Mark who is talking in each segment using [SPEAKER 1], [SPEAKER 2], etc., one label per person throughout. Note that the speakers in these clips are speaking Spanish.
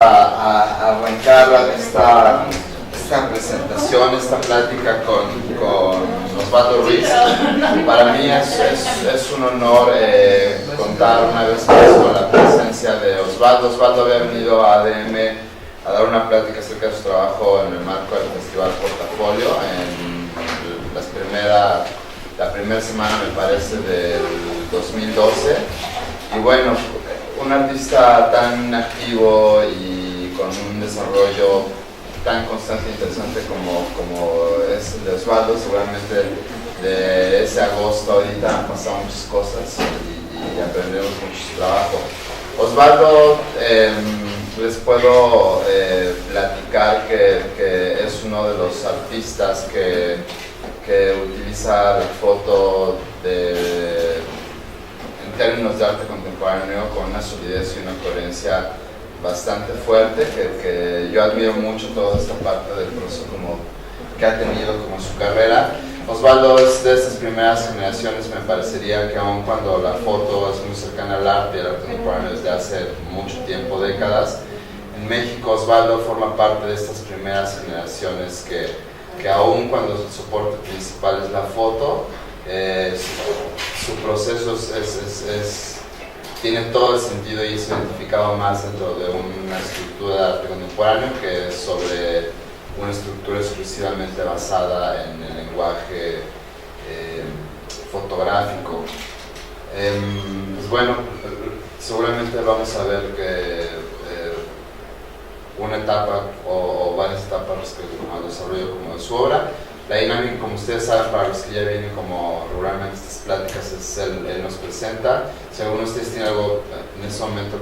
[SPEAKER 1] a arrancar esta presentación, esta plática con Osvaldo Ruiz. Para mí es un honor contar una vez más con la presencia de Osvaldo. Osvaldo había venido a ADM a dar una plática acerca de su trabajo en el marco del Festival Portafolio en la primera semana, me parece, del 2012. Y bueno, un artista tan activo y con un desarrollo tan constante e interesante como es el de Osvaldo, seguramente de ese agosto ahorita han pasado muchas cosas y aprendemos mucho su trabajo. Osvaldo, les puedo platicar que es uno de los artistas que utiliza la foto en términos de arte contemporáneo con una solidez y una coherencia bastante fuerte, que yo admiro mucho toda esta parte del proceso que ha tenido como su carrera. Osvaldo es de estas primeras generaciones, me parecería que aun cuando la foto es muy cercana al arte y al arte contemporáneo desde hace mucho tiempo, décadas, en México Osvaldo forma parte de estas primeras generaciones que aun cuando su soporte principal es la foto, su proceso tiene todo el sentido y es identificado más dentro de una estructura de arte contemporáneo que sobre una estructura exclusivamente basada en el lenguaje fotográfico. Pues bueno, seguramente vamos a ver que una etapa o varias etapas respecto al desarrollo como de su obra. La dinámica, como ustedes saben, para los que ya vienen como regularmente a estas pláticas, es él nos presenta. Si alguno de ustedes tiene algo en ese momento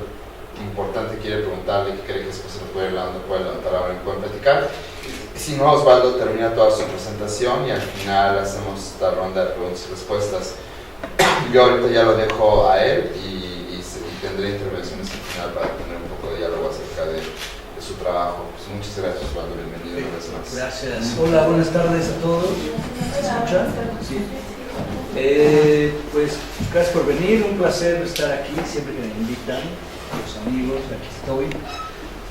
[SPEAKER 1] importante, quiere preguntarle, que cree que después se lo puede levantar ahora y pueden platicar. Si no, Osvaldo termina toda su presentación y al final hacemos esta ronda de preguntas y respuestas. Yo ahorita ya lo dejo a él y tendré intervenciones al final para tener un poco de diálogo acerca de su trabajo. Pues muchas gracias, Osvaldo, bienvenido una vez más.
[SPEAKER 2] Gracias. Hola, buenas tardes a todos. ¿Se escucha? Sí. Pues gracias por venir, un placer estar aquí siempre que me invitan, los amigos, aquí estoy.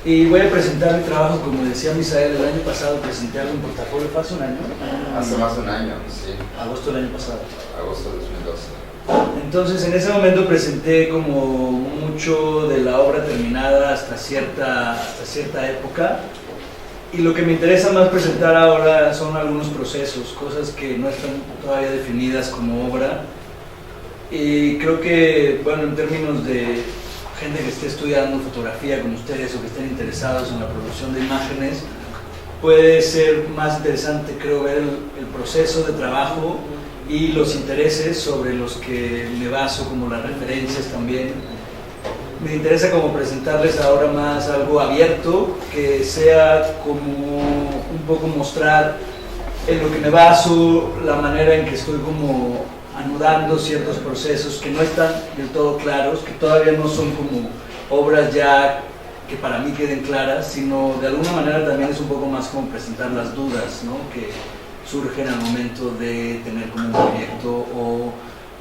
[SPEAKER 2] Y voy a presentar mi trabajo, como decía Misael, el año pasado presenté algo en Portafolio, ¿fue hace un año?
[SPEAKER 1] Hace más de un año, sí.
[SPEAKER 2] Agosto del año pasado.
[SPEAKER 1] Agosto de 2012.
[SPEAKER 2] Entonces en ese momento presenté como mucho de la obra terminada hasta cierta época, y lo que me interesa más presentar ahora son algunos procesos, cosas que no están todavía definidas como obra, y creo que, bueno, en términos de gente que esté estudiando fotografía como ustedes o que estén interesados en la producción de imágenes, puede ser más interesante, creo, ver el proceso de trabajo y los intereses sobre los que me baso, como las referencias también. Me interesa como presentarles ahora más algo abierto, que sea como un poco mostrar en lo que me baso, la manera en que estoy como anudando ciertos procesos que no están del todo claros, que todavía no son como obras ya que para mí queden claras, sino de alguna manera también es un poco más como presentar las dudas, ¿no?, que surgen al momento de tener como un proyecto o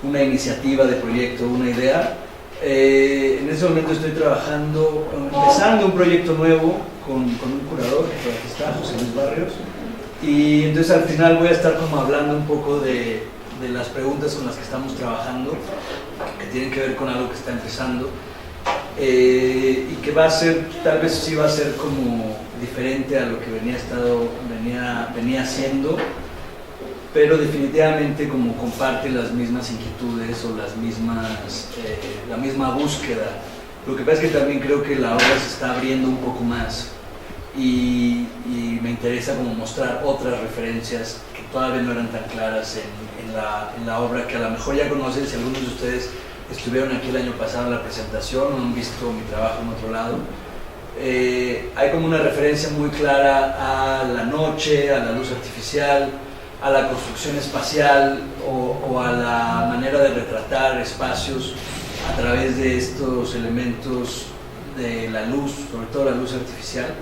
[SPEAKER 2] una iniciativa de proyecto, una idea. En ese momento estoy empezando un proyecto nuevo con un curador que por aquí está, José Luis Barrios, y entonces al final voy a estar como hablando un poco de las preguntas con las que estamos trabajando, que tienen que ver con algo que está empezando, y que va a ser, tal vez sí va a ser como diferente a lo que venía haciendo, pero definitivamente como comparte las mismas inquietudes o la misma búsqueda. Lo que pasa es que también creo que la obra se está abriendo un poco más y me interesa como mostrar otras referencias que todavía no eran tan claras en la obra, que a lo mejor ya conocen si algunos de ustedes estuvieron aquí el año pasado en la presentación o han visto mi trabajo en otro lado. Hay como una referencia muy clara a la noche, a la luz artificial, a la construcción espacial o a la manera de retratar espacios a través de estos elementos de la luz, sobre todo la luz artificial.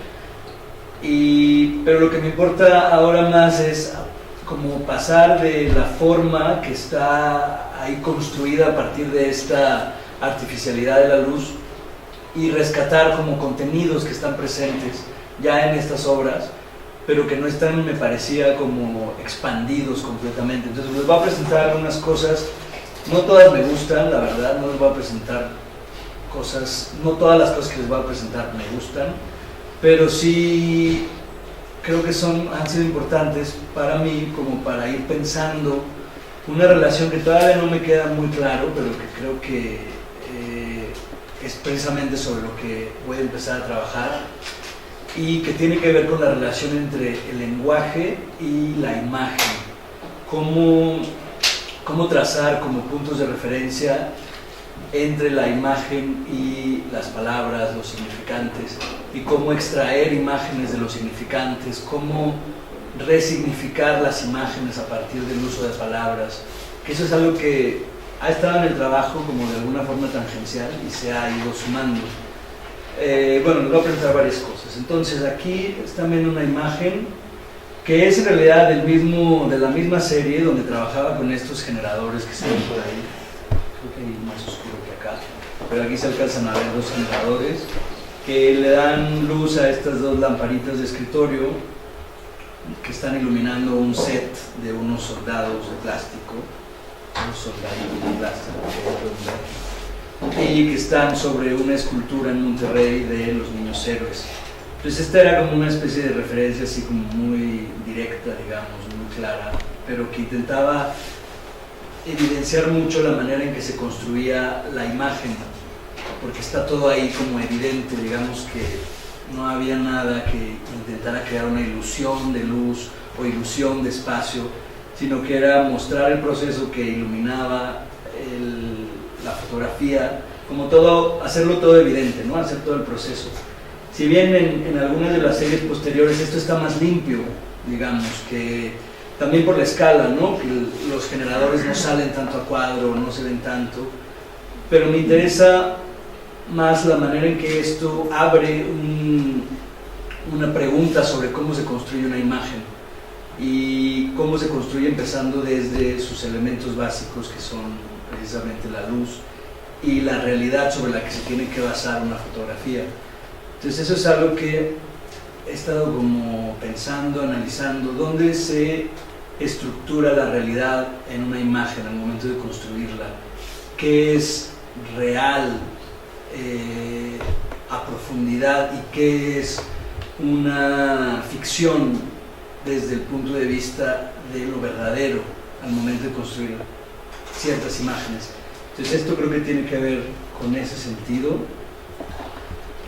[SPEAKER 2] Pero lo que me importa ahora más es como pasar de la forma que está ahí construida a partir de esta artificialidad de la luz y rescatar como contenidos que están presentes ya en estas obras, pero que no están, me parecía, como expandidos completamente. Entonces les voy a presentar algunas cosas, no todas me gustan, la verdad, no les voy a presentar cosas, no todas las cosas que les voy a presentar me gustan, pero sí creo que han sido importantes para mí como para ir pensando una relación que todavía no me queda muy claro, pero que creo que es precisamente sobre lo que voy a empezar a trabajar y que tiene que ver con la relación entre el lenguaje y la imagen. Cómo trazar como puntos de referencia entre la imagen y las palabras, los significantes, y cómo extraer imágenes de los significantes, cómo resignificar las imágenes a partir del uso de palabras, que eso es algo que ha estado en el trabajo como de alguna forma tangencial y se ha ido sumando. Bueno, les voy a presentar varias cosas. Entonces aquí está también una imagen que es en realidad de la misma serie donde trabajaba con estos generadores que se ven por ahí. Creo que hay más oscuro que acá, pero aquí se alcanzan a ver dos generadores que le dan luz a estas dos lamparitas de escritorio que están iluminando un set de unos soldados de plástico, unos soldaditos de plástico y que están sobre una escultura en Monterrey de los niños héroes. Entonces esta era como una especie de referencia así como muy directa, digamos, muy clara, pero que intentaba evidenciar mucho la manera en que se construía la imagen, porque está todo ahí como evidente, digamos que no había nada que intentara crear una ilusión de luz o ilusión de espacio, sino que era mostrar el proceso que iluminaba la fotografía, como todo, hacerlo todo evidente, ¿no? Hacer todo el proceso. Si bien en algunas de las series posteriores esto está más limpio, digamos, que también por la escala, ¿no? Que los generadores no salen tanto a cuadro, no se ven tanto, pero me interesa más la manera en que esto abre una pregunta sobre cómo se construye una imagen y cómo se construye empezando desde sus elementos básicos, que son precisamente la luz y la realidad sobre la que se tiene que basar una fotografía. Entonces eso es algo que he estado como pensando, analizando, dónde se estructura la realidad en una imagen al momento de construirla, qué es real a profundidad y qué es una ficción desde el punto de vista de lo verdadero al momento de construir ciertas imágenes. Entonces esto creo que tiene que ver con ese sentido.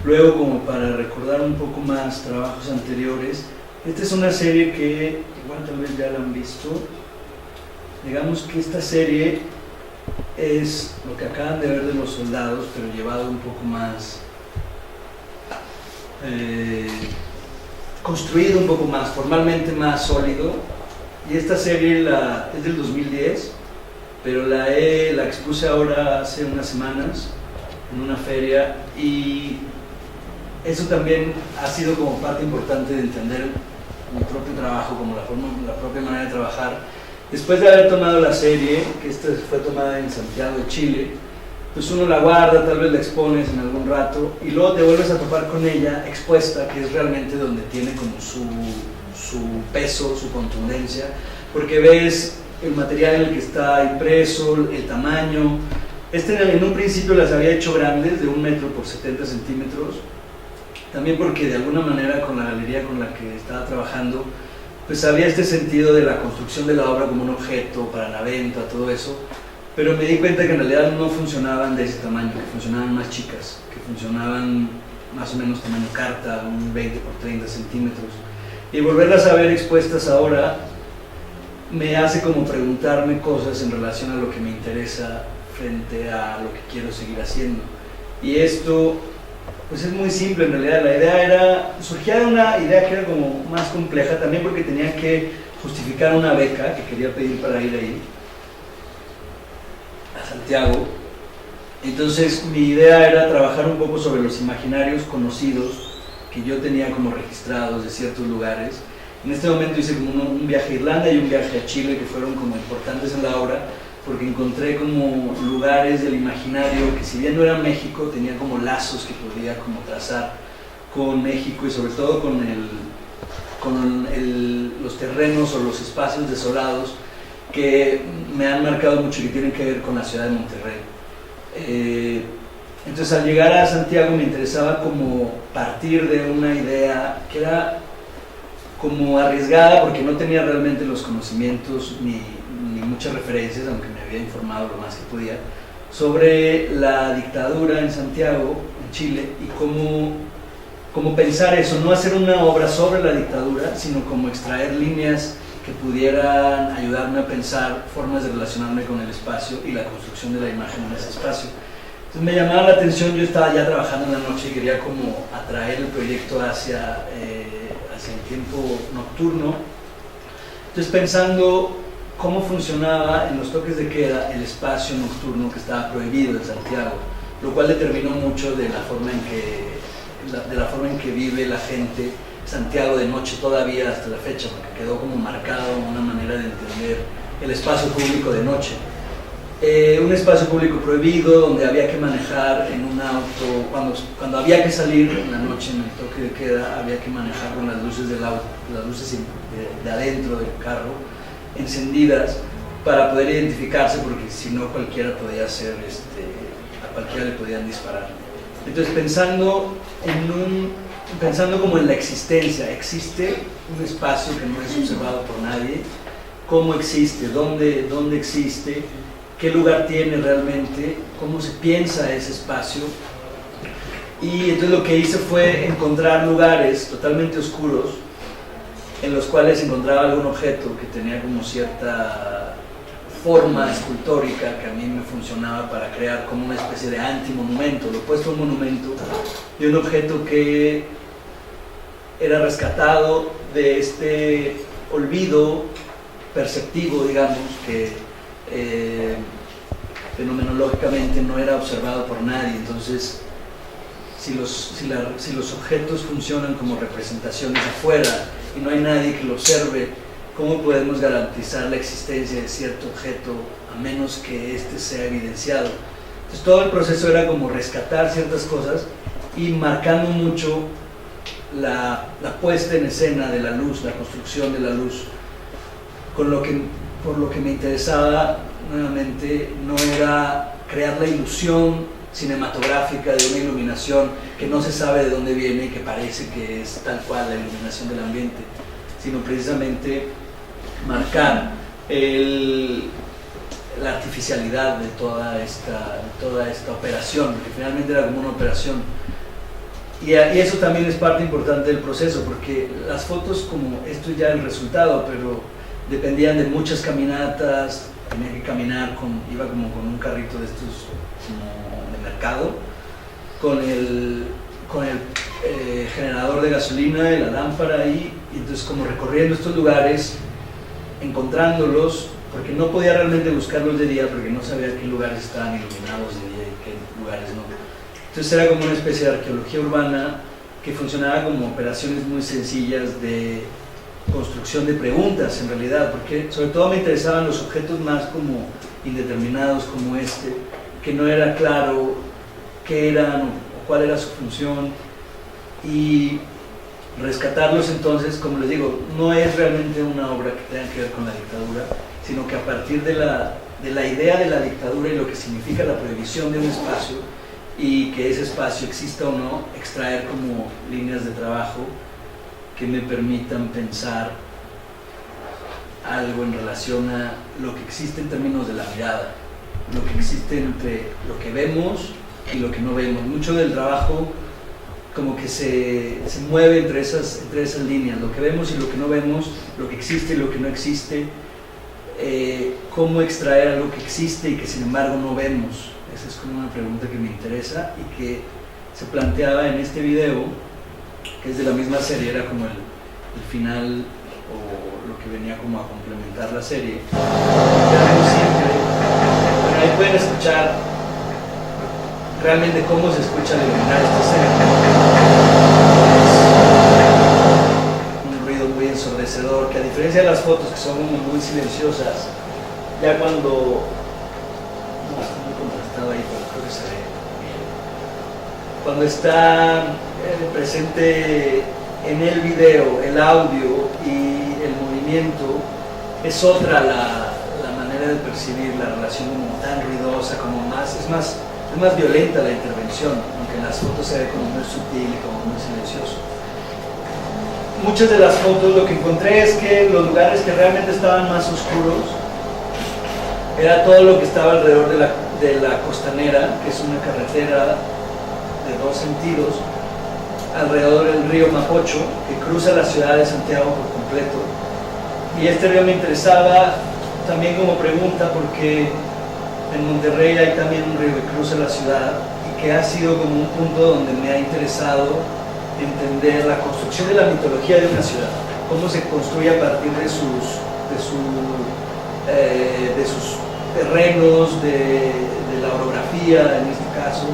[SPEAKER 2] Luego, como para recordar un poco más trabajos anteriores, esta es una serie que igual tal vez ya la han visto. Digamos que esta serie es lo que acaban de ver de los soldados, pero llevado un poco más construido, un poco más formalmente más sólido. Y esta serie es del 2010, pero la expuse ahora hace unas semanas en una feria, y eso también ha sido como parte importante de entender mi propio trabajo, como la propia manera de trabajar. Después de haber tomado la serie, que esta fue tomada en Santiago de Chile, pues uno la guarda, tal vez la expones en algún rato, y luego te vuelves a topar con ella expuesta, que es realmente donde tiene como su peso, su contundencia, porque ves el material en el que está impreso, el tamaño. En un principio las había hecho grandes, de 1 metro por 70 centímetros, también porque de alguna manera con la galería con la que estaba trabajando, pues había este sentido de la construcción de la obra como un objeto para la venta, todo eso, pero me di cuenta que en realidad no funcionaban de ese tamaño, que funcionaban más chicas, que funcionaban más o menos tamaño carta, un 20 por 30 centímetros. Y volverlas a ver expuestas ahora me hace como preguntarme cosas en relación a lo que me interesa frente a lo que quiero seguir haciendo. Y esto pues es muy simple en realidad. La idea surgía de una idea que era como más compleja, también porque tenía que justificar una beca que quería pedir para ir ahí a Santiago. Entonces mi idea era trabajar un poco sobre los imaginarios conocidos que yo tenía como registrados de ciertos lugares. En este momento hice como un viaje a Irlanda y un viaje a Chile, que fueron como importantes en la obra, porque encontré como lugares del imaginario que, si bien no era México, tenía como lazos que podía como trazar con México, y sobre todo con los terrenos o los espacios desolados que me han marcado mucho y que tienen que ver con la ciudad de Monterrey. Entonces, al llegar a Santiago me interesaba como partir de una idea que era como arriesgada, porque no tenía realmente los conocimientos ni muchas referencias, aunque me había informado lo más que podía, sobre la dictadura en Santiago, en Chile, y cómo pensar eso, no hacer una obra sobre la dictadura, sino como extraer líneas que pudieran ayudarme a pensar formas de relacionarme con el espacio y la construcción de la imagen en ese espacio. Entonces me llamaba la atención, yo estaba ya trabajando en la noche y quería como atraer el proyecto hacia el tiempo nocturno. Entonces, pensando cómo funcionaba en los toques de queda el espacio nocturno que estaba prohibido en Santiago, lo cual determinó mucho de la forma en que vive la gente Santiago de noche todavía hasta la fecha, porque quedó como marcado una manera de entender el espacio público de noche. Un espacio público prohibido, donde había que manejar en un auto, cuando había que salir en la noche en el toque de queda, había que manejar con las luces del auto, las luces de adentro del carro encendidas para poder identificarse, porque si no cualquiera podía ser, a cualquiera le podían disparar. Entonces, pensando como en la existencia, existe un espacio que no es observado por nadie, cómo existe, dónde existe, qué lugar tiene realmente, cómo se piensa ese espacio. Y entonces lo que hice fue encontrar lugares totalmente oscuros en los cuales encontraba algún objeto que tenía como cierta forma escultórica que a mí me funcionaba para crear como una especie de antimonumento, lo opuesto a un monumento, de un objeto que era rescatado de este olvido perceptivo, digamos, que fenomenológicamente no era observado por nadie. Entonces, si los objetos funcionan como representaciones afuera y no hay nadie que lo observe, ¿cómo podemos garantizar la existencia de cierto objeto a menos que éste sea evidenciado? Entonces, todo el proceso era como rescatar ciertas cosas y marcando mucho la puesta en escena de la luz, la construcción de la luz, por lo que me interesaba nuevamente no era crear la ilusión cinematográfica de una iluminación que no se sabe de dónde viene y que parece que es tal cual la iluminación del ambiente, sino precisamente marcar la artificialidad de toda esta operación, que finalmente era como una operación. Y eso también es parte importante del proceso, porque las fotos, como esto ya es el resultado, pero dependían de muchas caminatas, tenía que caminar, iba como con un carrito de estos como de mercado, con el generador de gasolina y la lámpara ahí, y entonces como recorriendo estos lugares, encontrándolos, porque no podía realmente buscarlos de día, porque no sabía qué lugares estaban iluminados de día y qué lugares no. Entonces era como una especie de arqueología urbana que funcionaba como operaciones muy sencillas de construcción de preguntas, en realidad, porque sobre todo me interesaban los objetos más como indeterminados, como que no era claro qué eran o cuál era su función, y rescatarlos. Entonces, como les digo, no es realmente una obra que tenga que ver con la dictadura, sino que a partir de la idea de la dictadura y lo que significa la prohibición de un espacio, y que ese espacio exista o no, extraer como líneas de trabajo que me permitan pensar algo en relación a lo que existe en términos de la mirada, lo que existe entre lo que vemos y lo que no vemos. Mucho del trabajo como que se mueve entre esas líneas, lo que vemos y lo que no vemos, lo que existe y lo que no existe, cómo extraer algo que existe y que sin embargo no vemos. Esa es como una pregunta que me interesa y que se planteaba en este video, que es de la misma serie, era como el final o lo que venía como a complementar la serie. Bueno, ahí pueden escuchar realmente cómo se escucha al iluminar esta serie. Un ruido muy ensordecedor, que a diferencia de las fotos que son muy silenciosas, ya cuando cuando está presente en el video, el audio y el movimiento, es otra la manera de percibir la relación, como tan ruidosa, como es más violenta la intervención, aunque en las fotos se ve como muy sutil y como muy silencioso. Muchas de las fotos lo que encontré es que los lugares que realmente estaban más oscuros era todo lo que estaba alrededor de la costanera, que es una carretera de 2 sentidos, alrededor del río Mapocho, que cruza la ciudad de Santiago por completo. Y este río me interesaba también como pregunta porque en Monterrey hay también un río que cruza la ciudad y que ha sido como un punto donde me ha interesado entender la construcción de la mitología de una ciudad, cómo se construye a partir de sus terrenos, de la orografía en este caso,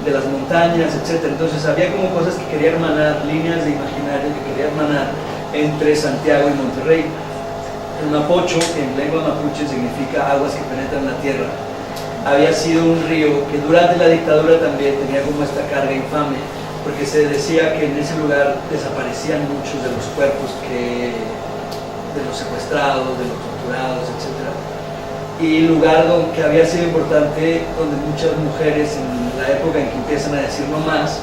[SPEAKER 2] de las montañas, etc. Entonces había como cosas que quería hermanar, líneas de imaginario que quería hermanar entre Santiago y Monterrey. El Mapocho, que en lengua mapuche significa aguas que penetran la tierra, había sido un río que durante la dictadura también tenía como esta carga infame, porque se decía que en ese lugar desaparecían muchos de los cuerpos de los secuestrados, de los torturados, etc. Y lugar que había sido importante, donde muchas mujeres en la época en que empiezan a decir no más,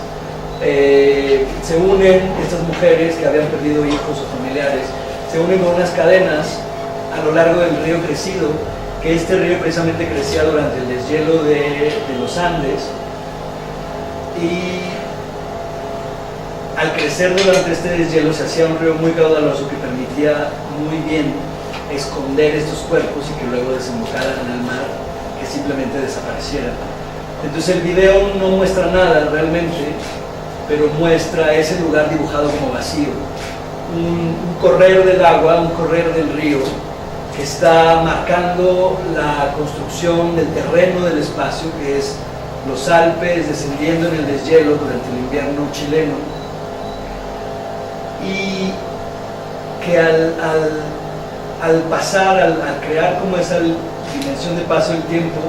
[SPEAKER 2] se unen, estas mujeres que habían perdido hijos o familiares, se unen con unas cadenas a lo largo del río Crecido, que este río precisamente crecía durante el deshielo de los Andes, y al crecer durante este deshielo se hacía un río muy caudaloso que permitía muy bien esconder estos cuerpos y que luego desembocaran en el mar, que simplemente desaparecieran. Entonces el video no muestra nada realmente, pero muestra ese lugar dibujado como vacío, un correr del agua, un correr del río que está marcando la construcción del terreno del espacio, que es los Alpes descendiendo en el deshielo durante el invierno chileno, y que al pasar, al crear como esa dimensión de paso del tiempo,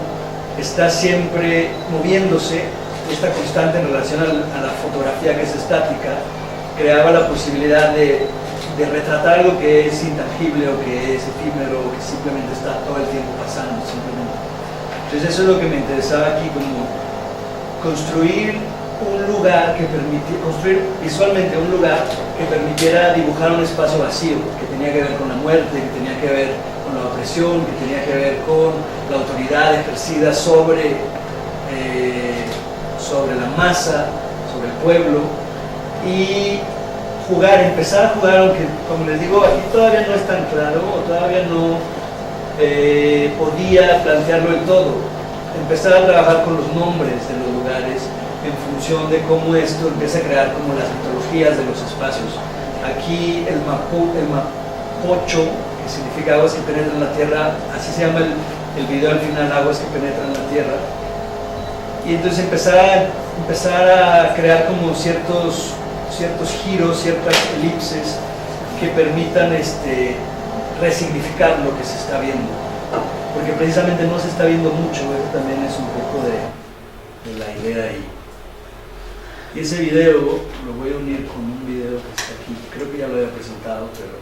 [SPEAKER 2] está siempre moviéndose. Esta constante en relación a la fotografía, que es estática, creaba la posibilidad de retratar algo que es intangible o que es efímero o que simplemente está todo el tiempo pasando simplemente. Entonces eso es lo que me interesaba aquí, como construir un lugar que construir visualmente un lugar que permitiera dibujar un espacio vacío, que tenía que ver con la muerte, que tenía que ver con la opresión, que tenía que ver con la autoridad ejercida sobre la masa, sobre el pueblo, y empezar a jugar, aunque como les digo, aquí todavía no es tan claro, o todavía no podía plantearlo del todo. Empezar a trabajar con los nombres de los lugares en función de cómo esto empieza a crear como las mitologías de los espacios. Aquí el Mapocho, que significa aguas que penetran la tierra, así se llama el video al final, aguas que penetran la tierra. Y entonces empezar a crear como ciertos giros, ciertas elipses que permitan resignificar lo que se está viendo, porque precisamente no se está viendo mucho. Eso también es un poco de la idea ahí. Y ese video lo voy a unir con un video que está aquí, creo que ya lo había presentado, pero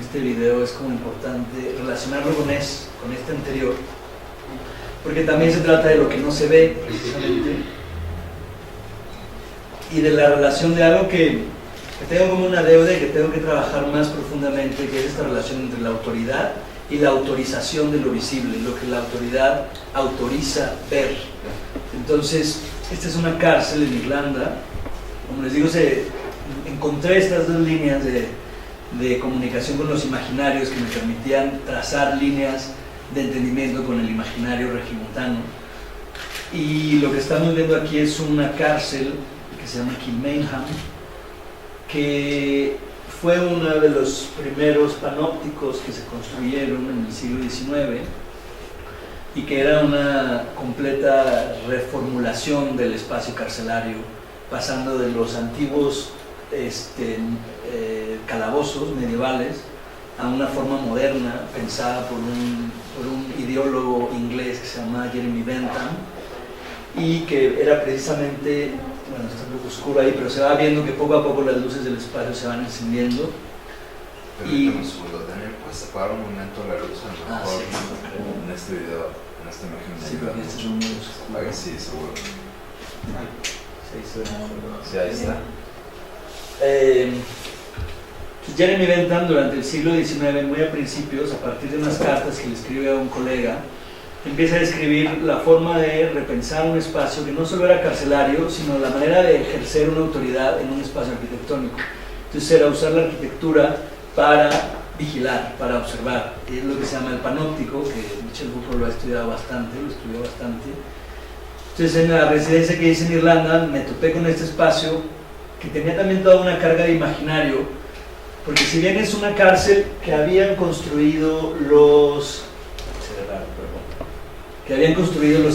[SPEAKER 2] este video es como importante relacionarlo con este anterior, porque también se trata de lo que no se ve precisamente, y de la relación de algo que tengo como una deuda y que tengo que trabajar más profundamente, que es esta relación entre la autoridad y la autorización de lo visible, lo que la autoridad autoriza ver. Entonces, esta es una cárcel en Irlanda. Como les digo, encontré estas dos líneas de comunicación con los imaginarios que me permitían trazar líneas de entendimiento con el imaginario regimontano. Y lo que estamos viendo aquí es una cárcel que se llama Kilmainham, que fue uno de los primeros panópticos que se construyeron en el siglo XIX y que era una completa reformulación del espacio carcelario, pasando de los antiguos calabozos medievales a una forma moderna pensada por un ideólogo inglés que se llama Jeremy Bentham, y que era precisamente bueno, está un poco oscuro ahí, pero se va viendo que poco a poco las luces del espacio se van encendiendo.
[SPEAKER 1] Permítame un segundo, Daniel, ¿puedes apagar un momento la luz? A lo mejor
[SPEAKER 2] sí.
[SPEAKER 1] en este video, en esta imagen.
[SPEAKER 2] Sí, porque este es un muy oscuro.
[SPEAKER 1] Sí, seguro.
[SPEAKER 2] Sí,
[SPEAKER 1] ahí está.
[SPEAKER 2] Jeremy Bentham durante el siglo XIX, muy a principios, a partir de unas cartas que le escribe a un colega, empieza a describir la forma de repensar un espacio que no solo era carcelario, sino la manera de ejercer una autoridad en un espacio arquitectónico. Entonces era usar la arquitectura para vigilar, para observar. Y es lo que se llama el panóptico, que Michel Foucault lo ha estudiado bastante, lo estudió bastante. Entonces en la residencia que hice en Irlanda me topé con este espacio que tenía también toda una carga de imaginario, porque si bien es una cárcel que habían construido los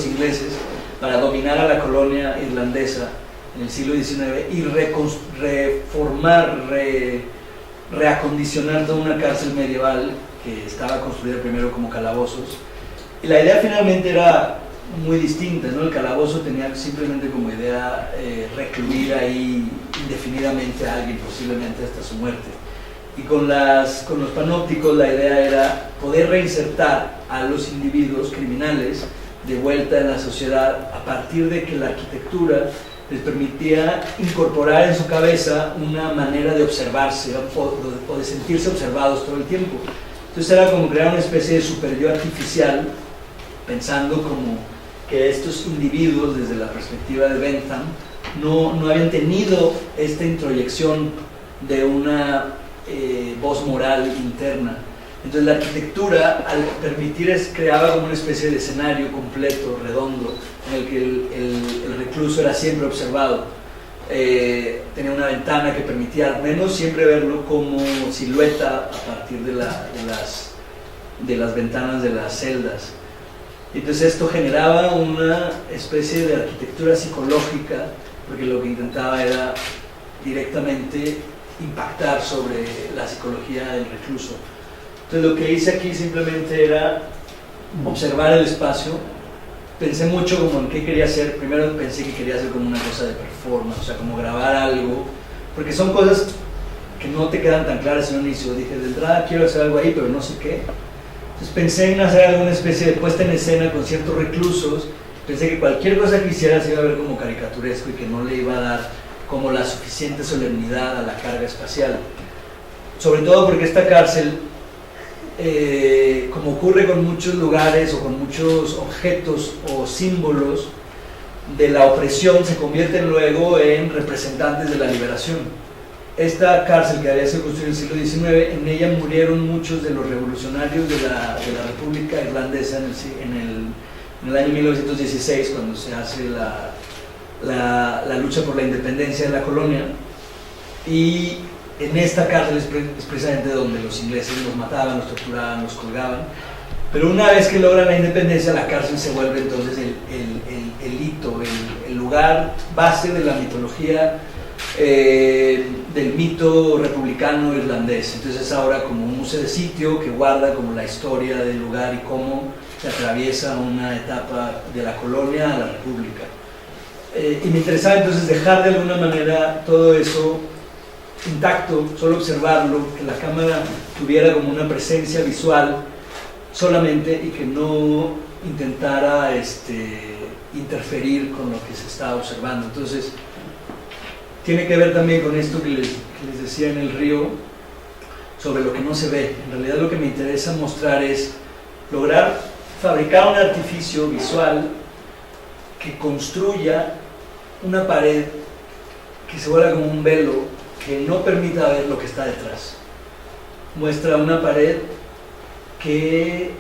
[SPEAKER 2] ingleses para dominar a la colonia irlandesa en el siglo XIX y reformar, reacondicionar toda una cárcel medieval que estaba construida primero como calabozos, y la idea finalmente era muy distinta, ¿no? El calabozo tenía simplemente como idea recluir ahí indefinidamente a alguien, posiblemente hasta su muerte. Y con los panópticos la idea era poder reinsertar a los individuos criminales de vuelta en la sociedad a partir de que la arquitectura les permitía incorporar en su cabeza una manera de observarse o de sentirse observados todo el tiempo. Entonces era como crear una especie de superyo artificial, pensando como que estos individuos, desde la perspectiva de Bentham, no habían tenido esta introyección de una voz moral interna. Entonces la arquitectura, al permitir, creaba como una especie de escenario completo, redondo, en el que el recluso era siempre observado. Tenía una ventana que permitía al menos siempre verlo como silueta a partir de las ventanas de las celdas. Entonces esto generaba una especie de arquitectura psicológica, porque lo que intentaba era directamente impactar sobre la psicología del recluso. Entonces lo que hice aquí simplemente era observar el espacio. Pensé mucho como en qué quería hacer. Primero pensé que quería hacer como una cosa de performance, o sea, como grabar algo, porque son cosas que no te quedan tan claras en un inicio. Dije, de entrada quiero hacer algo ahí, pero no sé qué. Entonces pensé en hacer alguna especie de puesta en escena con ciertos reclusos. Pensé que cualquier cosa que hiciera se iba a ver como caricaturesco y que no le iba a dar como la suficiente solemnidad a la carga espacial. Sobre todo porque esta cárcel, como ocurre con muchos lugares o con muchos objetos o símbolos de la opresión, se convierten luego en representantes de la liberación. Esta cárcel, que había sido construida en el siglo XIX, en ella murieron muchos de los revolucionarios de la República Irlandesa en el año 1916, cuando se hace la lucha por la independencia de la colonia. Y en esta cárcel es precisamente donde los ingleses los mataban, los torturaban, los colgaban. Pero una vez que logran la independencia, la cárcel se vuelve entonces el hito, el lugar base de la mitología, del mito republicano irlandés. Entonces es ahora como un museo de sitio que guarda como la historia del lugar y cómo se atraviesa una etapa de la colonia a la república. Y me interesaba entonces dejar de alguna manera todo eso intacto, solo observarlo, que la cámara tuviera como una presencia visual solamente y que no intentara interferir con lo que se estaba observando. Entonces tiene que ver también con esto que les decía en el río sobre lo que no se ve. En realidad lo que me interesa mostrar es lograr fabricar un artificio visual que construya una pared que se vuelva como un velo que no permita ver lo que está detrás. Muestra una pared que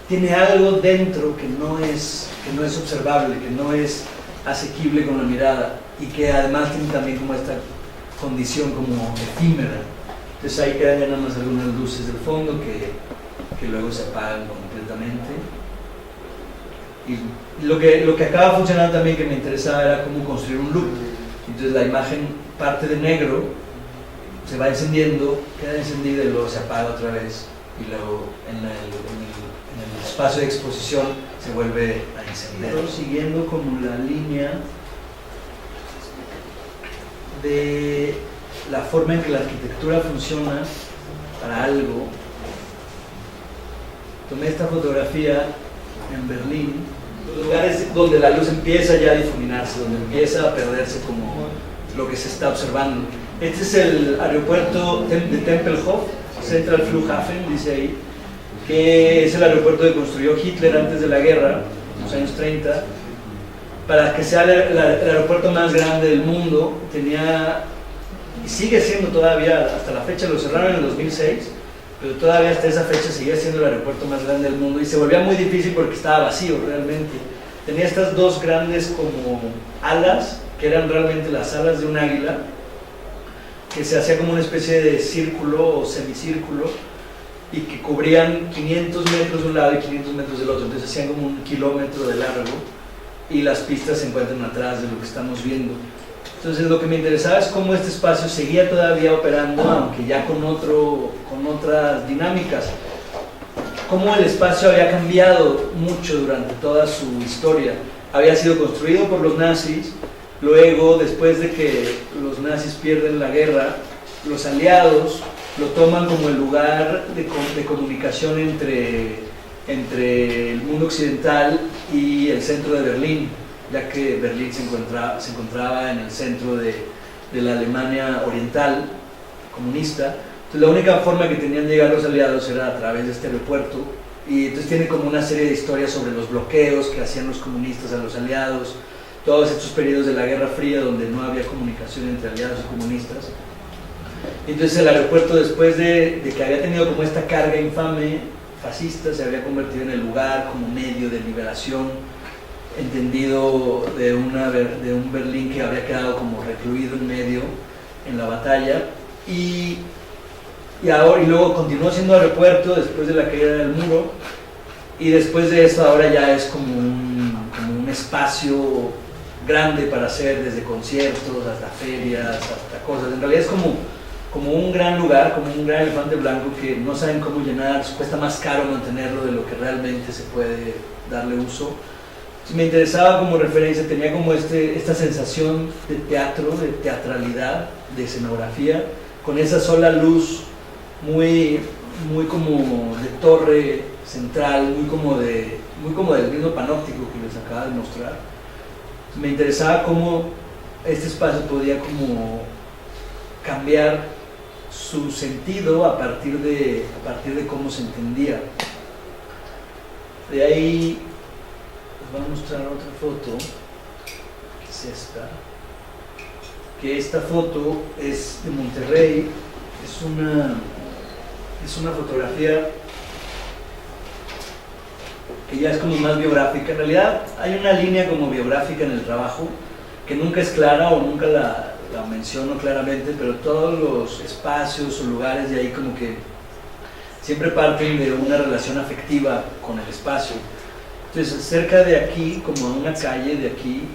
[SPEAKER 2] tiene algo dentro que no es observable, que no es asequible con la mirada, y que además tiene también como esta condición como efímera. Entonces ahí quedan ya nada más algunas luces del fondo que luego se apagan completamente. Y lo que acaba funcionando también, que me interesaba, era cómo construir un loop. Entonces la imagen parte de negro, se va encendiendo, queda encendida y luego se apaga otra vez, y luego en el espacio de exposición se vuelve a encender. Siguiendo como la línea de la forma en que la arquitectura funciona para algo. Tomé esta fotografía en Berlín, los lugares donde la luz empieza ya a difuminarse, donde empieza a perderse como lo que se está observando. Este es el aeropuerto de Tempelhof, Central Flughafen, dice ahí, que es el aeropuerto que construyó Hitler antes de la guerra, en los años 30, para que sea el aeropuerto más grande del mundo. Tenía, y sigue siendo todavía, hasta la fecha, lo cerraron en el 2006, pero todavía hasta esa fecha seguía siendo el aeropuerto más grande del mundo, y se volvía muy difícil porque estaba vacío realmente. Tenía estas dos grandes como alas, que eran realmente las alas de un águila, que se hacía como una especie de círculo o semicírculo, y que cubrían 500 metros de un lado y 500 metros del otro, entonces hacían como 1 kilómetro de largo, y las pistas se encuentran atrás de lo que estamos viendo. Entonces lo que me interesaba es cómo este espacio seguía todavía operando, aunque ya con otras dinámicas. Cómo el espacio había cambiado mucho durante toda su historia. Había sido construido por los nazis, luego, después de que los nazis pierden la guerra, los aliados lo toman como el lugar de comunicación entre el mundo occidental y el centro de Berlín, ya que Berlín se encontraba en el centro de la Alemania oriental comunista. Entonces la única forma que tenían de llegar los aliados era a través de este aeropuerto, y entonces tiene como una serie de historias sobre los bloqueos que hacían los comunistas a los aliados, todos estos periodos de la Guerra Fría donde no había comunicación entre aliados y comunistas. Entonces el aeropuerto, después de que había tenido como esta carga infame fascista, se había convertido en el lugar como medio de liberación, entendido de un Berlín que había quedado como recluido en medio en la batalla, y luego continuó siendo aeropuerto después de la caída del muro, y después de eso ahora ya es como un espacio grande para hacer desde conciertos hasta ferias, hasta cosas. En realidad es como un gran lugar, como un gran elefante blanco que no saben cómo llenar, cuesta más caro mantenerlo de lo que realmente se puede darle uso. Entonces me interesaba como referencia, tenía como esta sensación de teatro, de teatralidad, de escenografía, con esa sola luz muy como de torre central, muy como del mismo panóptico que les acaba de mostrar. Me interesaba cómo este espacio podía como cambiar su sentido a partir de cómo se entendía. De ahí les voy a mostrar otra foto, que es esta, que esta foto es de Monterrey, es una fotografía que ya es como más biográfica. En realidad hay una línea como biográfica en el trabajo que nunca es clara o nunca la menciono claramente, pero todos los espacios o lugares de ahí como que siempre parten de una relación afectiva con el espacio. Entonces cerca de aquí, como a una calle de aquí,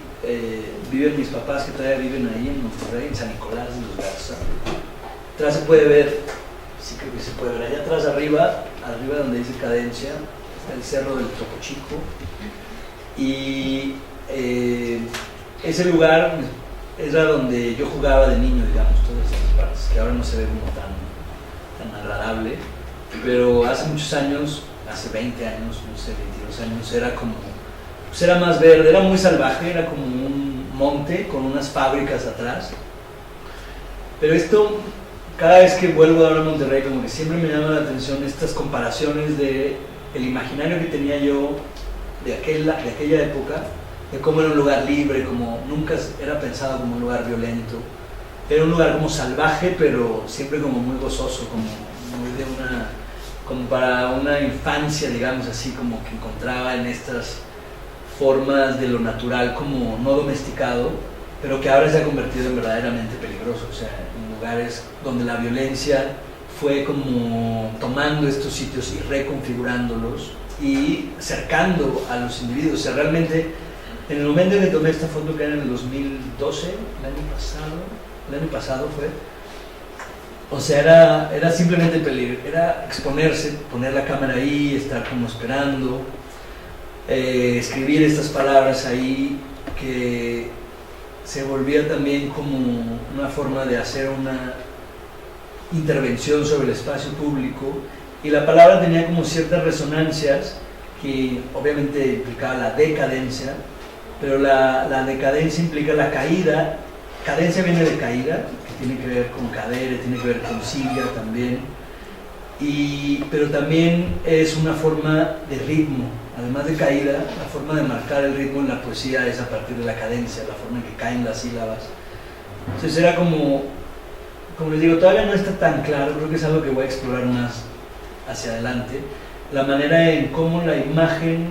[SPEAKER 2] viven mis papás, que todavía viven ahí en Monterrey, en San Nicolás de los Garza. Atrás se puede ver, sí creo que se puede ver, allá atrás arriba donde dice Cadencia, está el cerro del Topo Chico, y ese lugar era donde yo jugaba de niño, digamos, todas esas partes, que ahora no se ve como tan agradable, pero hace muchos años, hace 20 años, no sé, 22 años, era como, pues era más verde, era muy salvaje, era como un monte con unas fábricas atrás. Pero esto, cada vez que vuelvo ahora a Monterrey, como que siempre me llama la atención estas comparaciones de el imaginario que tenía yo de aquella época, de cómo era un lugar libre, como nunca era pensado como un lugar violento, era un lugar como salvaje, pero siempre como muy gozoso, como para una infancia, digamos así, como que encontraba en estas formas de lo natural como no domesticado, pero que ahora se ha convertido en verdaderamente peligroso, o sea, en lugares donde la violencia fue como tomando estos sitios y reconfigurándolos y cercando a los individuos. O sea, realmente, en el momento en que tomé esta foto, que era en el 2012, el año pasado fue, o sea, era simplemente peligro, era exponerse, poner la cámara ahí, estar como esperando, escribir estas palabras ahí que se volvía también como una forma de hacer una intervención sobre el espacio público, y la palabra tenía como ciertas resonancias que obviamente implicaba la decadencia, pero la decadencia implica la caída. Cadencia viene de caída, que tiene que ver con cadere, tiene que ver con silla también, pero también es una forma de ritmo. Además de caída, la forma de marcar el ritmo en la poesía es a partir de la cadencia, la forma en que caen las sílabas. Entonces era como les digo, todavía no está tan claro, creo que es algo que voy a explorar más hacia adelante, la manera en cómo la imagen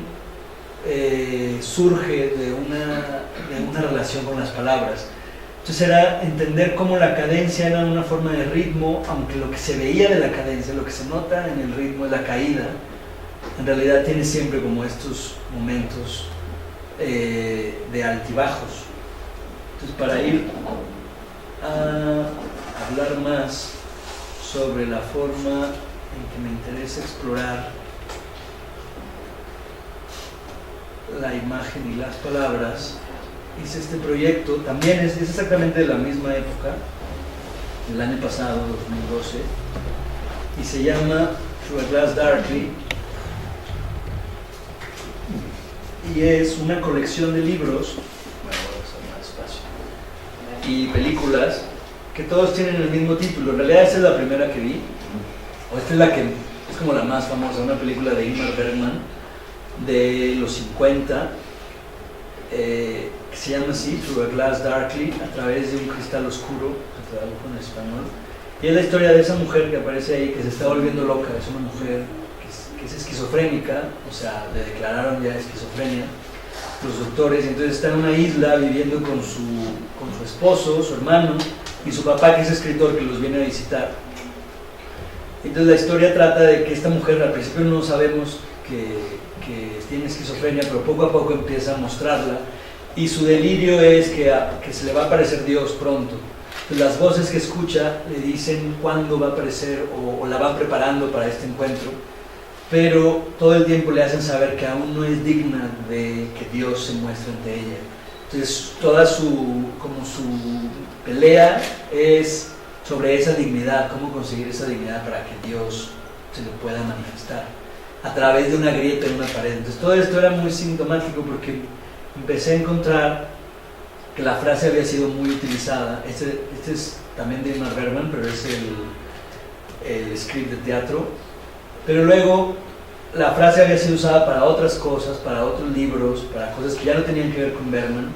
[SPEAKER 2] surge de una relación con las palabras. Entonces era entender cómo la cadencia era una forma de ritmo, aunque lo que se veía de la cadencia, lo que se nota en el ritmo es la caída, en realidad tiene siempre como estos momentos de altibajos. Entonces, para ir a hablar más sobre la forma en que me interesa explorar la imagen y las palabras, hice este proyecto, también es exactamente de la misma época, del año pasado, 2012, y se llama Through a Glass Darkly, y es una colección de libros, bueno, voy a usar más espacio, y películas que todos tienen el mismo título. En realidad esta es la primera que vi, o esta es la que es como la más famosa, una película de Ingmar Bergman de los 50, que se llama así, Through a Glass Darkly, a través de un cristal oscuro, se tradujo en español, y es la historia de esa mujer que aparece ahí, que se está volviendo loca. Es una mujer que es esquizofrénica, o sea, le declararon ya esquizofrenia los doctores, y entonces está en una isla viviendo con su esposo, su hermano, y su papá, que es escritor, que los viene a visitar. Entonces la historia trata de que esta mujer, al principio no sabemos que tiene esquizofrenia, pero poco a poco empieza a mostrarla, y su delirio es que se le va a aparecer Dios pronto. Entonces, las voces que escucha le dicen cuándo va a aparecer, o la van preparando para este encuentro, pero todo el tiempo le hacen saber que aún no es digna de que Dios se muestre ante ella. Entonces toda su pelea es sobre esa dignidad, cómo conseguir esa dignidad para que Dios se le pueda manifestar a través de una grieta en una pared. Entonces todo esto era muy sintomático, porque empecé a encontrar que la frase había sido muy utilizada. Este es también de Ingmar Bergman, pero es el script de teatro. Pero luego la frase había sido usada para otras cosas, para otros libros, para cosas que ya no tenían que ver con Bergman.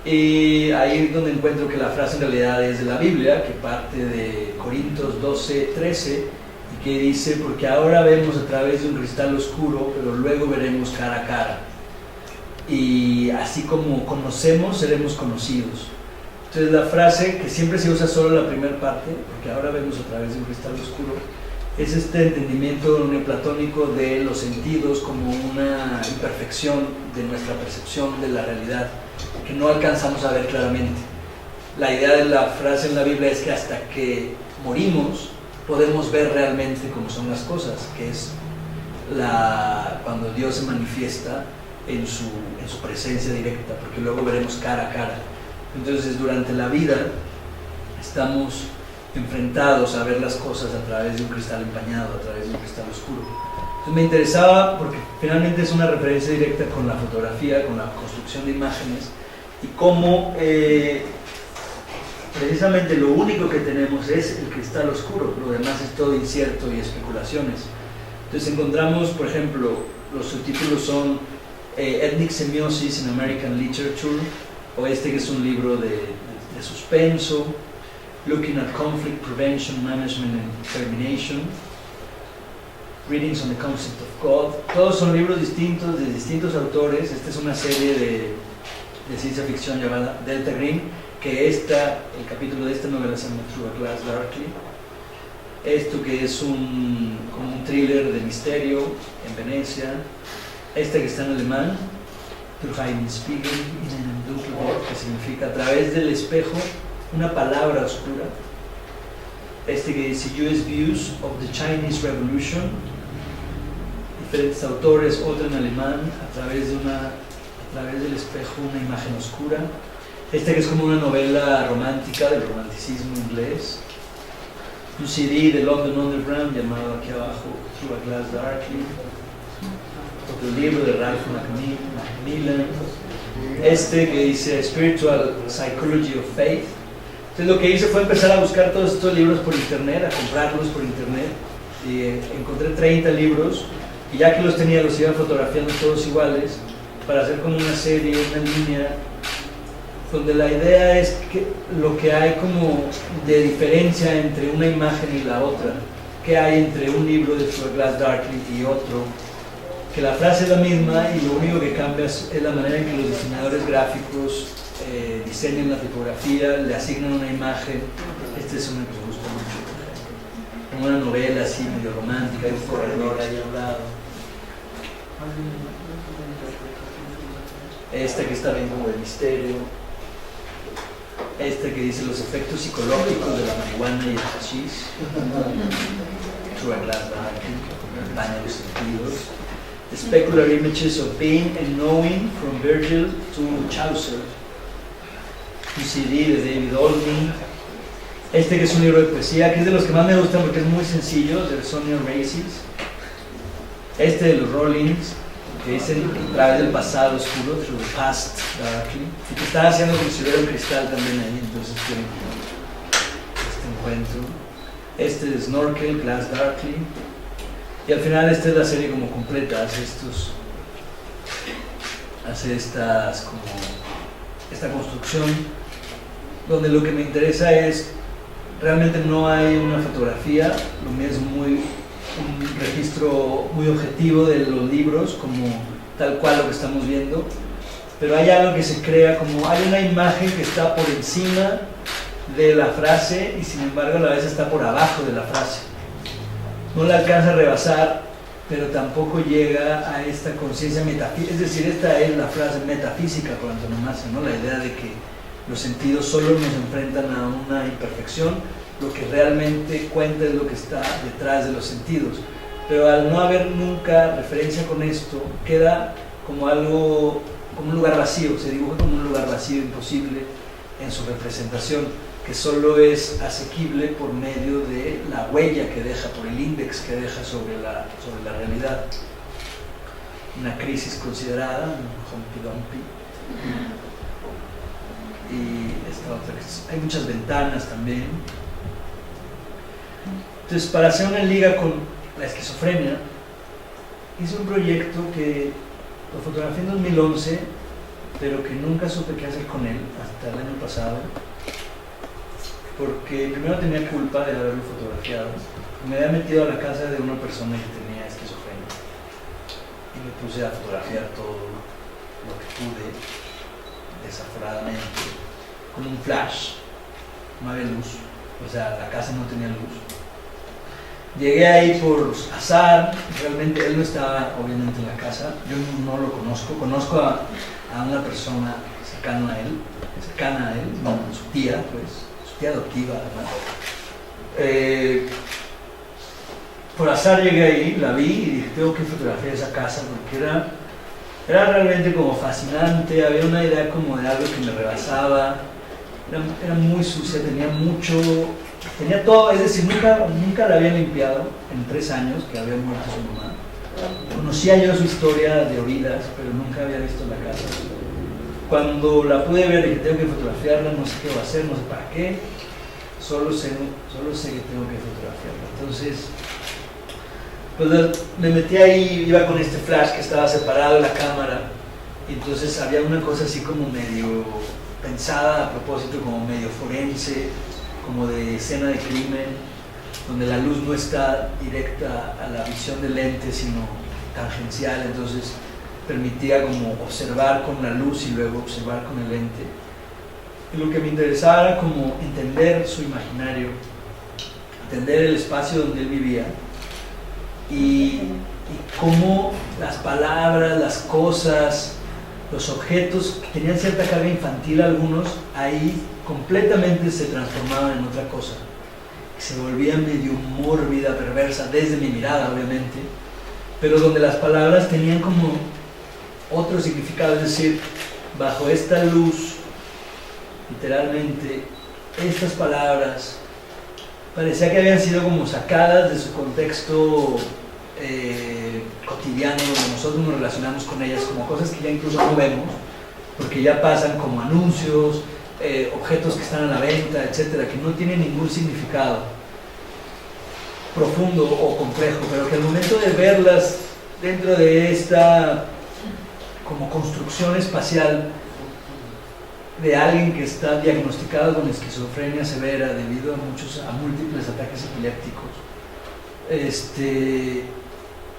[SPEAKER 2] Y ahí es donde encuentro que la frase en realidad es de la Biblia, que parte de Corintios 12:13, y que dice: porque ahora vemos a través de un cristal oscuro, pero luego veremos cara a cara. Y así como conocemos, seremos conocidos. Entonces la frase, que siempre se usa solo la primera parte, porque ahora vemos a través de un cristal oscuro, es este entendimiento neoplatónico de los sentidos como una imperfección de nuestra percepción de la realidad, que no alcanzamos a ver claramente. La idea de la frase en la Biblia es que hasta que morimos podemos ver realmente cómo son las cosas, que es cuando Dios se manifiesta en su presencia directa, porque luego veremos cara a cara. Entonces durante la vida estamos enfrentados a ver las cosas a través de un cristal empañado, a través de un cristal oscuro. Entonces me interesaba, porque finalmente es una referencia directa con la fotografía, con la construcción de imágenes, y cómo precisamente lo único que tenemos es el cristal oscuro, lo demás es todo incierto y especulaciones. Entonces encontramos, por ejemplo, los subtítulos son Ethnic Semiosis in American Literature, o que es un libro de suspenso, Looking at Conflict Prevention, Management and Termination, Readings on the Concept of God. Todos son libros distintos, de distintos autores. Esta es una serie de ciencia ficción llamada Delta Green, que el capítulo de esta novela se llama Through a Glass Darkly. Esto que es como un thriller de misterio en Venecia. Que está en alemán, Durch einen Spiegel in einem dunklen Ort, que significa a través del espejo una palabra oscura. Que dice US Views of the Chinese Revolution, diferentes autores, otro en alemán, a través del espejo una imagen oscura. Este que es como una novela romántica del romanticismo inglés. Un CD de London Underground llamado aquí abajo Through a Glass Darkly. Otro libro de Ralph Macmillan. Este que dice Spiritual Psychology of Faith. Entonces lo que hice fue empezar a buscar todos estos libros por internet, a comprarlos por internet. Y encontré 30 libros y ya que los tenía los iba fotografiando todos iguales para hacer como una serie, una línea donde la idea es que lo que hay como de diferencia entre una imagen y la otra, que hay entre un libro de Through a Glass Darkly y otro, que la frase es la misma y lo único que cambia es la manera en que los diseñadores gráficos diseñan la tipografía, le asignan una imagen. Este es uno que me gusta mucho, como una novela así medio romántica, hay un corredor ahí a un lado. Este que está bien como de misterio. Este que dice los efectos psicológicos de la marihuana y el hashish. Through a Glass Darkly, baña los sentidos. The Specular Images of Being and Knowing from Virgil to Chaucer. Un CD de David Olney. Este que es un libro de poesía, que es de los que más me gustan porque es muy sencillo, de Sonia Races. Este de los Rollins, que dicen a través del pasado oscuro, Through the Past Darkly, y que están haciendo como si hubiera un cristal también ahí, entonces tienen este encuentro. Este de Snorkel, Glass Darkly, y al final esta es la serie como completa, hace esta construcción, donde lo que me interesa es, realmente no hay una fotografía, lo mío es un registro muy objetivo de los libros, como tal cual lo que estamos viendo, pero hay algo que se crea, como hay una imagen que está por encima de la frase y sin embargo a la vez está por abajo de la frase. No la alcanza a rebasar, pero tampoco llega a esta conciencia metafísica, es decir, esta es la frase metafísica por antonomasia, ¿no? La idea de que los sentidos solo nos enfrentan a una imperfección, lo que realmente cuenta es lo que está detrás de los sentidos, pero al no haber nunca referencia con esto, queda como algo, como un lugar vacío, se dibuja como un lugar vacío, imposible en su representación, que solo es asequible por medio de la huella que deja, por el índex que deja sobre la realidad. Una crisis considerada, un Humpty Dumpty. Y esta otra, hay muchas ventanas también. Entonces, para hacer una liga con la esquizofrenia, hice un proyecto que lo fotografié en 2011, pero que nunca supe qué hacer con él hasta el año pasado, porque primero tenía culpa de haberlo fotografiado. Me había metido a la casa de una persona que tenía esquizofrenia y me puse a fotografiar todo lo que pude, desaforadamente, con un flash. No había luz, o sea, la casa no tenía luz. Llegué ahí por azar, realmente él no estaba obviamente en la casa, yo no lo conozco a una persona cercana a él, no, su tía, pues, su tía adoptiva además. Por azar llegué ahí, la vi y dije, tengo que fotografiar esa casa porque era realmente como fascinante, había una idea como de algo que me rebasaba, era muy sucia, tenía todo, es decir, nunca la había limpiado en 3 años que había muerto su mamá. Conocía yo su historia de oídas, pero nunca había visto la casa. Cuando la pude ver, dije, tengo que fotografiarla, no sé qué voy a hacer, no sé para qué, solo sé que tengo que fotografiarla. Entonces, pues me metí ahí, iba con este flash que estaba separado de la cámara, y entonces había una cosa así como medio pensada a propósito, como medio forense, como de escena de crimen, donde la luz no está directa a la visión del lente, sino tangencial, entonces permitía como observar con la luz y luego observar con el lente. Y lo que me interesaba era como entender su imaginario, entender el espacio donde él vivía y cómo las palabras, las cosas, los objetos que tenían cierta carga infantil, algunos, ahí completamente se transformaban en otra cosa, se volvía medio mórbida, perversa, desde mi mirada obviamente, pero donde las palabras tenían como otro significado, es decir, bajo esta luz literalmente, estas palabras parecía que habían sido como sacadas de su contexto cotidiano, donde nosotros nos relacionamos con ellas como cosas que ya incluso no vemos, porque ya pasan como anuncios, objetos que están a la venta, etcétera, que no tienen ningún significado profundo o complejo, pero que al momento de verlas dentro de esta como construcción espacial de alguien que está diagnosticado con esquizofrenia severa debido a múltiples ataques epilépticos,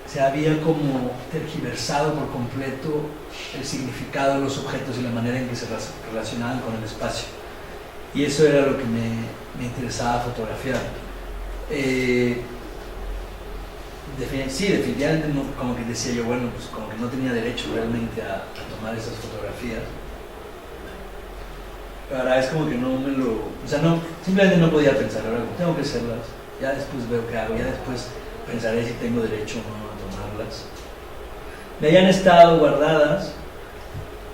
[SPEAKER 2] se había como tergiversado por completo el significado de los objetos y la manera en que se relacionaban con el espacio. Y eso era lo que me interesaba fotografiar. Sí, definitivamente no, como que decía yo, bueno, pues como que no tenía derecho realmente a tomar esas fotografías. Pero ahora es como que no me lo... O sea, no, simplemente no podía pensar, ahora tengo que hacerlas, ya después veo qué hago, ya después pensaré si tengo derecho o no a tomarlas. Me habían estado guardadas,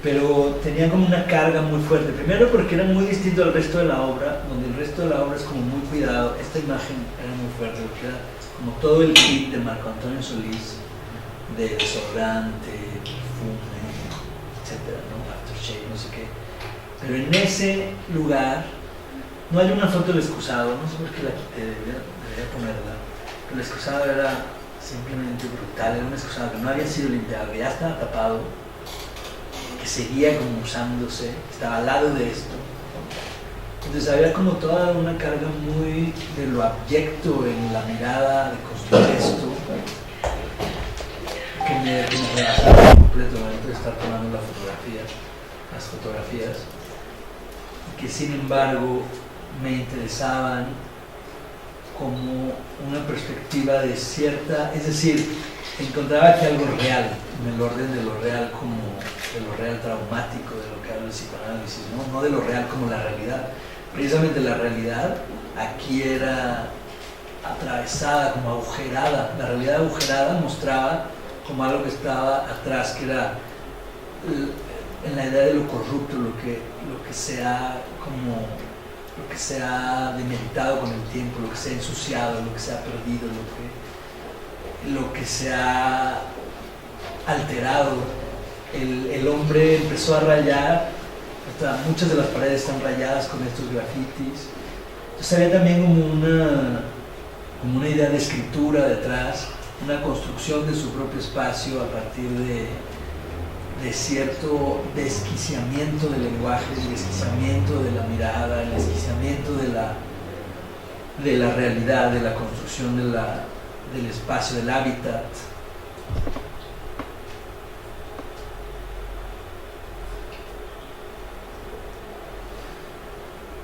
[SPEAKER 2] pero tenían como una carga muy fuerte. Primero porque era muy distinto al resto de la obra, donde el resto de la obra es como muy cuidado. Esta imagen era muy fuerte, porque era como todo el kit de Marco Antonio Solís, de desodorante, perfume, etcétera, ¿no? Aftershave, no sé qué. Pero en ese lugar no hay una foto del excusado, no sé por qué la quité, debería ponerla. Pero el excusado era simplemente brutal, era un excusado que no había sido limpiado, que ya estaba tapado, que seguía como usándose, estaba al lado de esto. Entonces había como toda una carga muy de lo abyecto en la mirada de construir esto, que me relajaba por completo al momento de estar tomando las fotografías, y que sin embargo me interesaban como una perspectiva de cierta, es decir, encontraba que algo real, en el orden de lo real como de lo real traumático, de lo que habla el psicoanálisis, no de lo real como la realidad. Precisamente la realidad aquí era atravesada, como agujerada. La realidad agujerada mostraba como algo que estaba atrás, que era en la idea de lo corrupto, lo que se ha demeritado con el tiempo, lo que se ha ensuciado, lo que se ha perdido, lo que se ha alterado. El hombre empezó a rayar, hasta muchas de las paredes están rayadas con estos grafitis. Entonces había también como una idea de escritura detrás, una construcción de su propio espacio a partir de cierto desquiciamiento del lenguaje, el desquiciamiento de la mirada, el desquiciamiento de la realidad, de la construcción del espacio, del hábitat.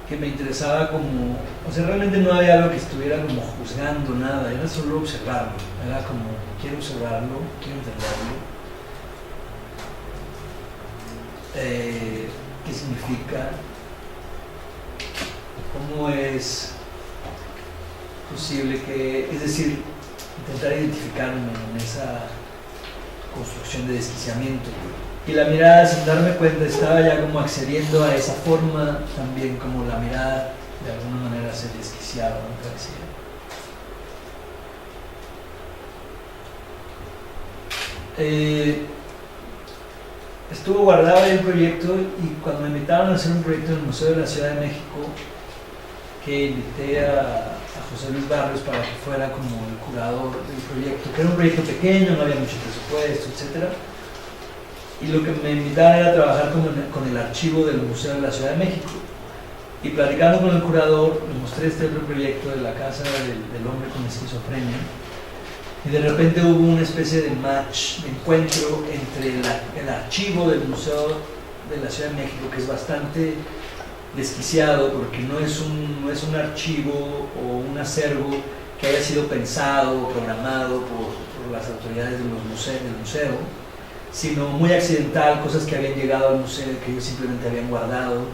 [SPEAKER 2] Que me interesaba como, o sea, realmente no había algo que estuviera como juzgando nada, era solo observarlo, era como, quiero observarlo, quiero entenderlo. ¿Qué significa? ¿Cómo es posible que, es decir, intentar identificarme en esa construcción de desquiciamiento? Y la mirada, sin darme cuenta, estaba ya como accediendo a esa forma también, como la mirada de alguna manera se desquiciaba, me parecía. Estuvo guardado ahí el proyecto, y cuando me invitaron a hacer un proyecto en el Museo de la Ciudad de México, que invité a José Luis Barrios para que fuera como el curador del proyecto, que era un proyecto pequeño, no había mucho presupuesto, etc. Y lo que me invitaron era trabajar con el archivo del Museo de la Ciudad de México. Y platicando con el curador, le mostré este otro proyecto de la casa del hombre con esquizofrenia. Y de repente hubo una especie de match, de encuentro entre el archivo del Museo de la Ciudad de México, que es bastante desquiciado porque no es un archivo o un acervo que haya sido pensado o programado por las autoridades del museo, sino muy accidental, cosas que habían llegado al museo que ellos simplemente habían guardado,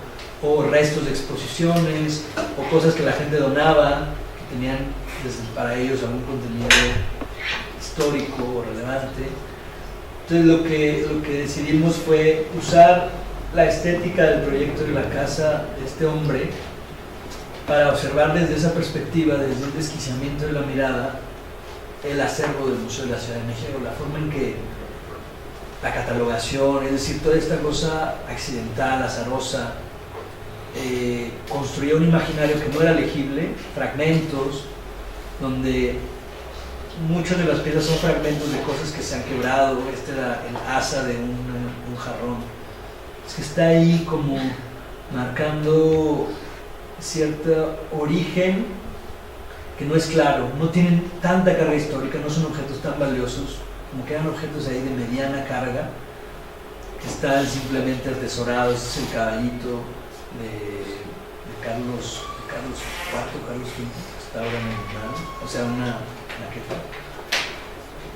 [SPEAKER 2] o restos de exposiciones, o cosas que la gente donaba, que tenían para ellos algún contenido histórico o relevante. Entonces lo que decidimos fue usar la estética del proyecto de la casa de este hombre para observar desde esa perspectiva, desde el desquiciamiento de la mirada, el acervo del Museo de la Ciudad de México, la forma en que la catalogación, es decir, toda esta cosa accidental, azarosa, construía un imaginario que no era legible, fragmentos, donde muchas de las piezas son fragmentos de cosas que se han quebrado. Este era el asa de un jarrón. Es que está ahí como marcando cierto origen que no es claro, no tienen tanta carga histórica, no son objetos tan valiosos, como que eran objetos ahí de mediana carga, que están simplemente atesorados. Este es el caballito de Carlos IV, Carlos V, que está ahora en el plano, o sea, una maqueta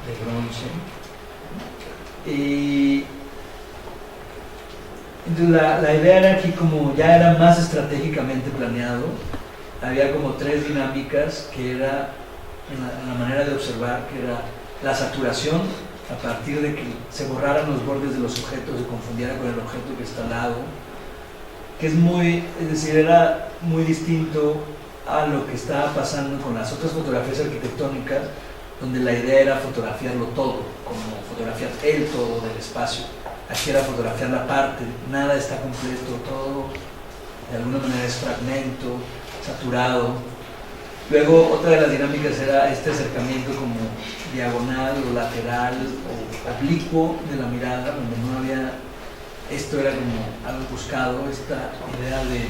[SPEAKER 2] de bronce. Y entonces la idea era aquí, como ya era más estratégicamente planeado, había como tres dinámicas, que era en la manera de observar, que era la saturación, a partir de que se borraran los bordes de los objetos, se confundiera con el objeto que está al lado, que es decir, era muy distinto a lo que estaba pasando con las otras fotografías arquitectónicas, donde la idea era fotografiarlo todo, como fotografiar el todo del espacio. Aquí era fotografiar la parte, nada está completo, todo de alguna manera es fragmento, saturado. Luego otra de las dinámicas era este acercamiento como diagonal o lateral o oblicuo de la mirada, donde no había, esto era como algo buscado, esta idea de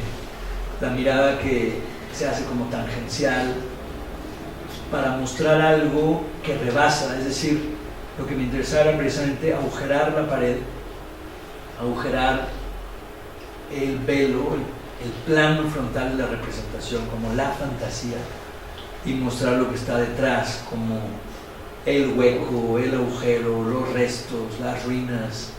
[SPEAKER 2] la mirada que se hace como tangencial para mostrar algo que rebasa. Es decir, lo que me interesaba era precisamente agujerar la pared, agujerar el velo, el plano frontal de la representación, como la fantasía, y mostrar lo que está detrás, como el hueco, el agujero, los restos, las ruinas,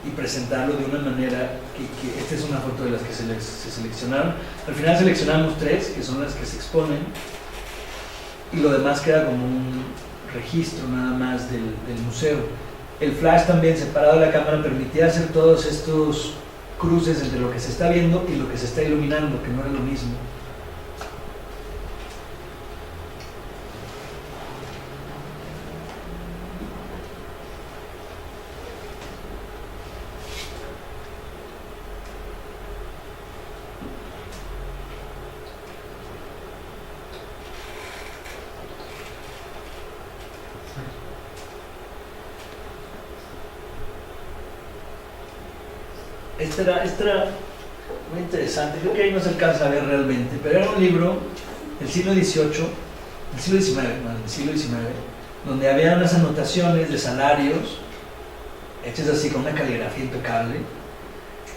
[SPEAKER 2] y presentarlo de una manera que esta es una foto de las que se seleccionaron. Al final seleccionamos tres, que son las que se exponen, y lo demás queda como un registro nada más del museo. El flash también separado de la cámara permitía hacer todos estos cruces entre lo que se está viendo y lo que se está iluminando, que no era lo mismo. Este era muy interesante, creo que ahí no se alcanza a ver realmente, pero era un libro del siglo XVIII, del siglo XIX, donde había unas anotaciones de salarios hechas así con una caligrafía impecable,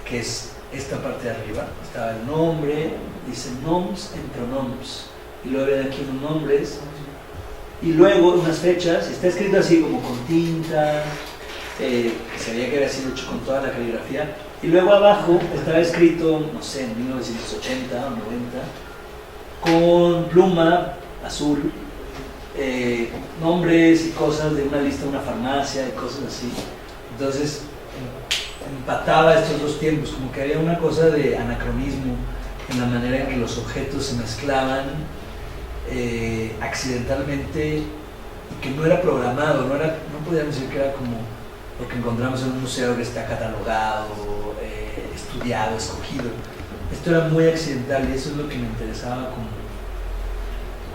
[SPEAKER 2] que es esta parte de arriba. Estaba el nombre, dice noms en pronoms, y luego había aquí unos nombres, y luego unas fechas, y está escrito así como con tinta, que se veía que había sido hecho con toda la caligrafía. Y luego abajo estaba escrito, no sé, en 1980 o 90, con pluma azul, nombres y cosas de una lista de una farmacia y cosas así. Entonces empataba estos dos tiempos, como que había una cosa de anacronismo en la manera en que los objetos se mezclaban accidentalmente, y que no era programado, no podíamos decir que era como lo que encontramos en un museo que está catalogado, estudiado, escogido. Esto era muy accidental, y eso es lo que me interesaba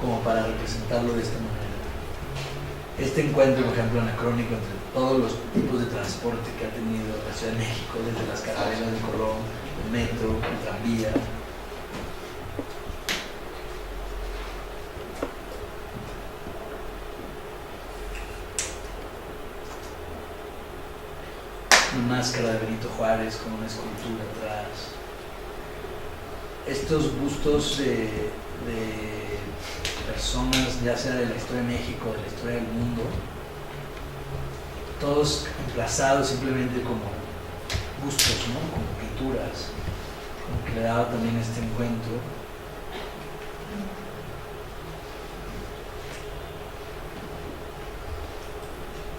[SPEAKER 2] como para representarlo de esta manera. Este encuentro, por ejemplo, anacrónico entre todos los tipos de transporte que ha tenido la Ciudad de México, desde las carabelas de Colón, el metro, el tranvía. Una máscara de Benito Juárez con una escultura atrás. Estos bustos de personas, ya sea de la historia de México, de la historia del mundo, todos emplazados simplemente como bustos, ¿no? Como pinturas, como que le daba también este encuentro.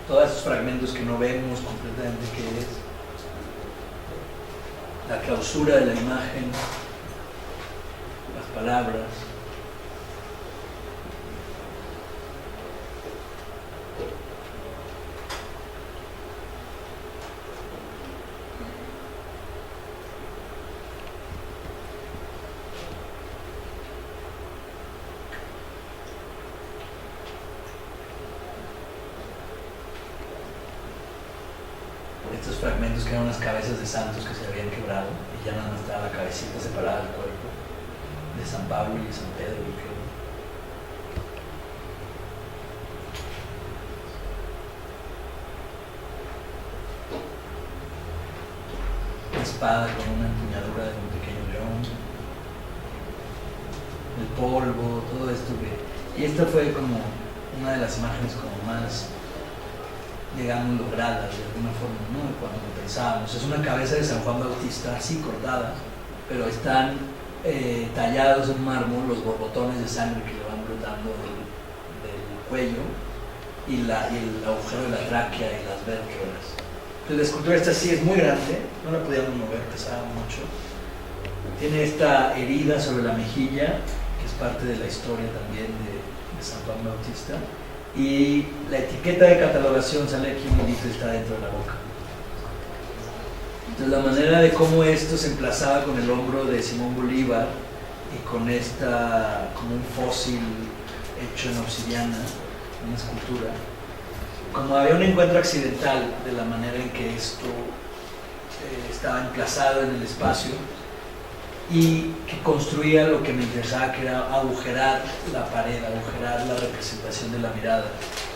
[SPEAKER 2] Todos esos fragmentos que no vemos completamente qué es. la clausura de la imagen, las palabras. Estos fragmentos que eran unas cabezas de santos que se habían quebrado y ya nada más estaba la cabecita separada del cuerpo de San Pablo y de San Pedro, creo. Una espada con una empuñadura de un pequeño león, el polvo, todo esto y esta fue como una de las imágenes como más, digamos, logradas de alguna forma, ¿no? Cuando lo pensábamos. Es una cabeza de San Juan Bautista, así cortada, pero están tallados en mármol los borbotones de sangre que le van brotando del cuello y el agujero de la tráquea y las vértebras. Entonces, la escultura esta sí es muy grande, no la podíamos mover, pesaba mucho. Tiene esta herida sobre la mejilla, que es parte de la historia también de San Juan Bautista. Y la etiqueta de catalogación sale aquí un y está dentro de la boca. Entonces la manera de cómo esto se emplazaba con el hombro de Simón Bolívar y con como un fósil hecho en obsidiana, una escultura, como había un encuentro accidental de la manera en que esto estaba emplazado en el espacio y que construía lo que me interesaba, que era agujerar la pared, agujerar la representación de la mirada.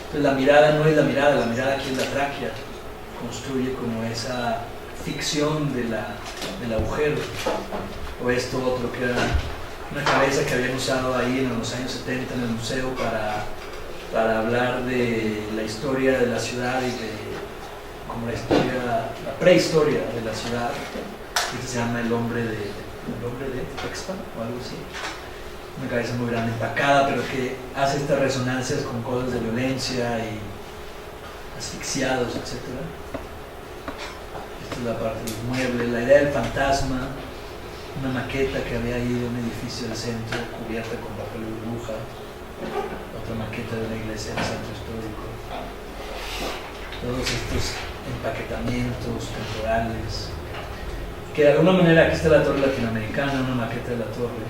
[SPEAKER 2] Entonces la mirada no es la mirada aquí es la tráquea, construye como esa ficción del agujero, o esto otro que era una cabeza que habían usado ahí en los años 70 en el museo para hablar de la historia de la ciudad y de como la prehistoria de la ciudad. Este se llama el hombre de Texpan o algo así. Una cabeza muy grande, empacada, pero que hace estas resonancias con cosas de violencia y asfixiados, etc. Esta es la parte de los muebles, la idea del fantasma, una maqueta que había ahí de un edificio del centro cubierta con papel burbuja, otra maqueta de una iglesia del centro histórico. Todos estos empaquetamientos temporales. Que de alguna manera, aquí está la torre latinoamericana, una maqueta de la torre.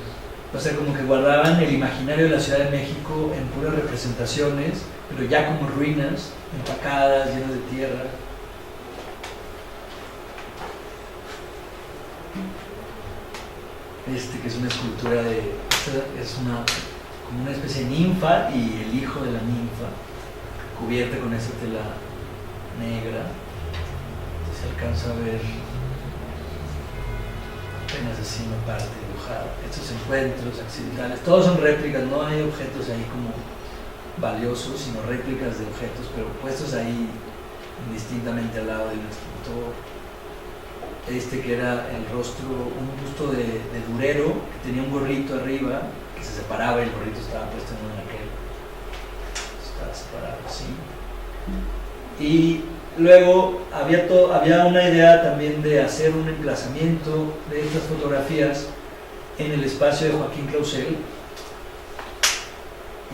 [SPEAKER 2] O sea, como que guardaban el imaginario de la Ciudad de México en puras representaciones, pero ya como ruinas, empacadas, llenas de tierra. Que es una escultura como una especie de ninfa y el hijo de la ninfa, cubierta con esa tela negra. Se alcanza a ver apenas así una parte dibujada. Estos encuentros accidentales, todos son réplicas, no hay objetos ahí como valiosos, sino réplicas de objetos, pero puestos ahí indistintamente al lado de un escultor. Que era el rostro, un busto de Durero, que tenía un gorrito arriba, que se separaba y el gorrito estaba puesto en un aquel. Estaba separado así. Y luego había una idea también de hacer un emplazamiento de estas fotografías en el espacio de Joaquín Clausel.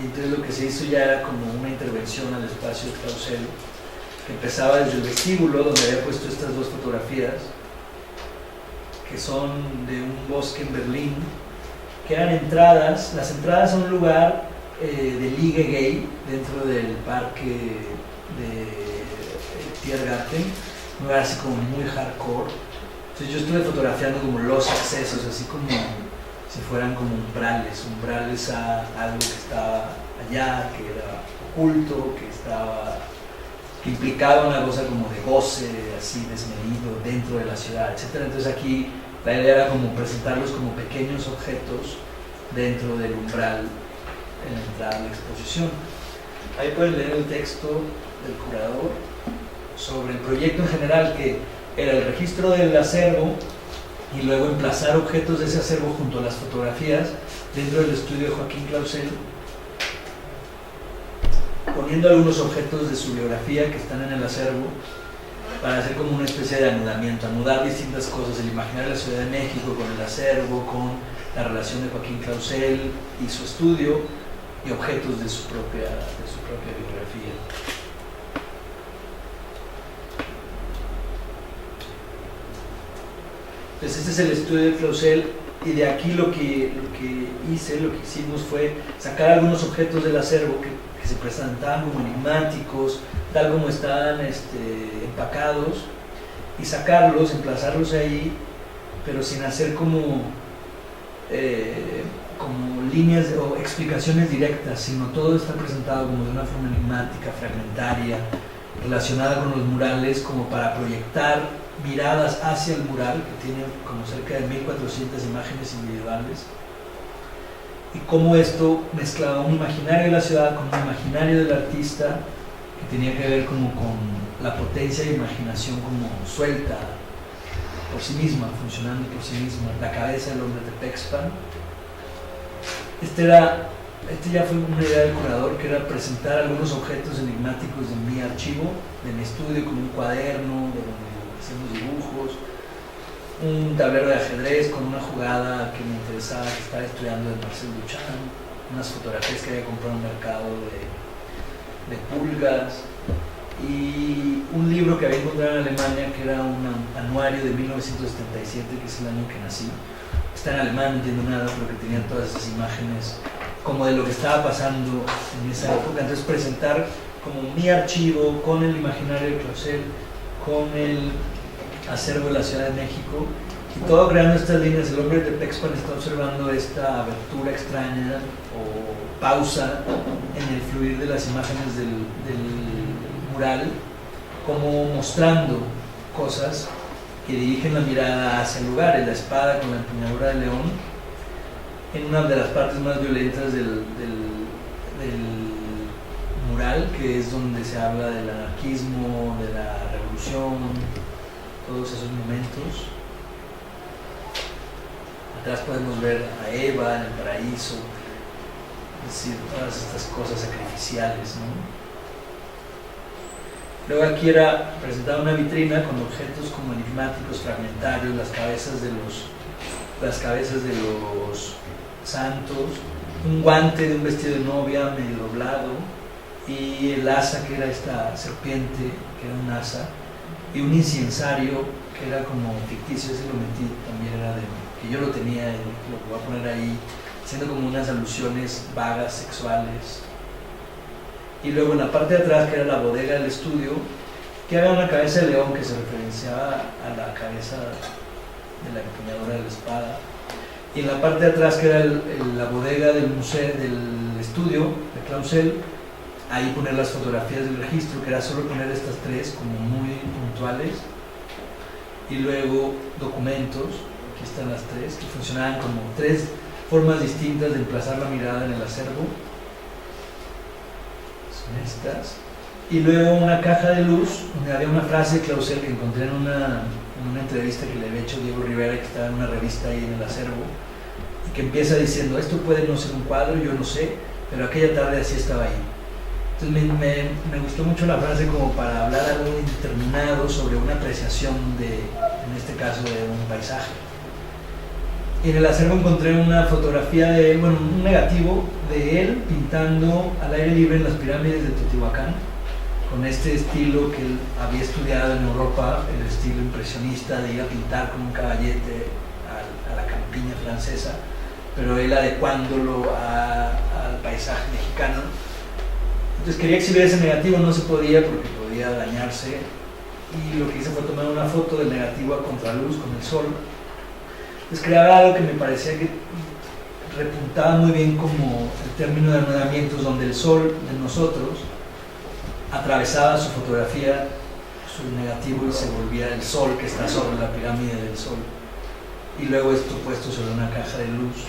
[SPEAKER 2] Y entonces lo que se hizo ya era como una intervención al espacio de Clausel, que empezaba desde el vestíbulo, donde había puesto estas dos fotografías, que son de un bosque en Berlín, que eran entradas. Las entradas a un lugar de ligue gay dentro del parque de Tiergarten, un lugar así como muy hardcore. Entonces yo estuve fotografiando como los accesos, así como si fueran como umbrales a algo que estaba allá, que era oculto, que implicaba una cosa como de goce, así desmedido dentro de la ciudad, etc. Entonces aquí la idea era como presentarlos como pequeños objetos dentro del umbral en la entrada de la exposición. Ahí pueden leer el texto del curador sobre el proyecto en general, que era el registro del acervo y luego emplazar objetos de ese acervo junto a las fotografías dentro del estudio de Joaquín Clausel, poniendo algunos objetos de su biografía que están en el acervo para hacer como una especie de anudamiento, anudar distintas cosas, el imaginario de la Ciudad de México con el acervo, con la relación de Joaquín Clausel y su estudio, y objetos de su propia biografía. Entonces este es el estudio de Clausel, y de aquí lo que hicimos fue sacar algunos objetos del acervo que se presentaban como enigmáticos, tal como estaban empacados, y sacarlos, emplazarlos ahí, pero sin hacer como líneas o explicaciones directas, sino todo está presentado como de una forma enigmática, fragmentaria, relacionada con los murales, como para proyectar miradas hacia el mural, que tiene como cerca de 1400 imágenes individuales, y cómo esto mezclaba un imaginario de la ciudad con un imaginario del artista, que tenía que ver como con la potencia de imaginación como suelta por sí misma, funcionando por sí misma, la cabeza del hombre de Pexpan. Este ya fue una idea del curador, que era presentar algunos objetos enigmáticos de mi archivo, de mi estudio, como un cuaderno de donde hacemos dibujos, un tablero de ajedrez con una jugada que me interesaba, que estaba estudiando de Marcel Duchamp, unas fotografías que había comprado en un mercado de pulgas, y un libro que había encontrado en Alemania, que era un anuario de 1977, que es el año que nací. Está en alemán, no entiendo nada, pero que tenía todas esas imágenes como de lo que estaba pasando en esa época. Entonces presentar como mi archivo con el imaginario de Clausel, con el acervo de la Ciudad de México, y todo creando estas líneas. El hombre de Pexpan está observando esta abertura extraña o pausa en el fluir de las imágenes del mural, como mostrando cosas que dirigen la mirada hacia el lugar. La espada con la empuñadura de león, en una de las partes más violentas del mural, que es donde se habla del anarquismo, de la revolución, todos esos momentos. Atrás podemos ver a Eva en el paraíso, es decir, todas estas cosas sacrificiales, ¿no? Luego aquí era presentar una vitrina con objetos como enigmáticos, fragmentarios, las cabezas de los santos, un guante de un vestido de novia medio doblado, y el asa, que era esta serpiente, que era un asa, y un incensario que era como ficticio. Ese lo metí, también era que yo lo tenía, y lo voy a poner ahí, haciendo como unas alusiones vagas, sexuales. Y luego en la parte de atrás, que era la bodega del estudio, que era una cabeza de león que se referenciaba a la cabeza de la empuñadura de la espada. Y en la parte de atrás, que era la bodega del museo, del estudio de Clausel, ahí poner las fotografías del registro, que era solo poner estas tres como muy puntuales. Y luego documentos, aquí están las tres, que funcionaban como tres formas distintas de emplazar la mirada en el acervo. Estas, y luego una caja de luz donde había una frase de Clausel que encontré en una entrevista que le había hecho Diego Rivera, que estaba en una revista ahí en el acervo, y que empieza diciendo: esto puede no ser un cuadro, yo no sé, pero aquella tarde así estaba ahí. Entonces me gustó mucho la frase como para hablar algo indeterminado sobre una apreciación en este caso, de un paisaje. Y en el acervo encontré una fotografía de él, bueno, un negativo de él pintando al aire libre en las pirámides de Teotihuacán, con este estilo que él había estudiado en Europa, el estilo impresionista de ir a pintar con un caballete a la campiña francesa, pero él adecuándolo al paisaje mexicano. Entonces quería exhibir ese negativo, no se podía porque podía dañarse, y lo que hice fue tomar una foto del negativo a contraluz con el sol. Entonces creaba algo que me parecía que repuntaba muy bien como el término de anudamientos, donde el sol de nosotros atravesaba su fotografía, su negativo, y se volvía el sol que está sobre la pirámide del sol, y luego esto puesto sobre una caja de luz,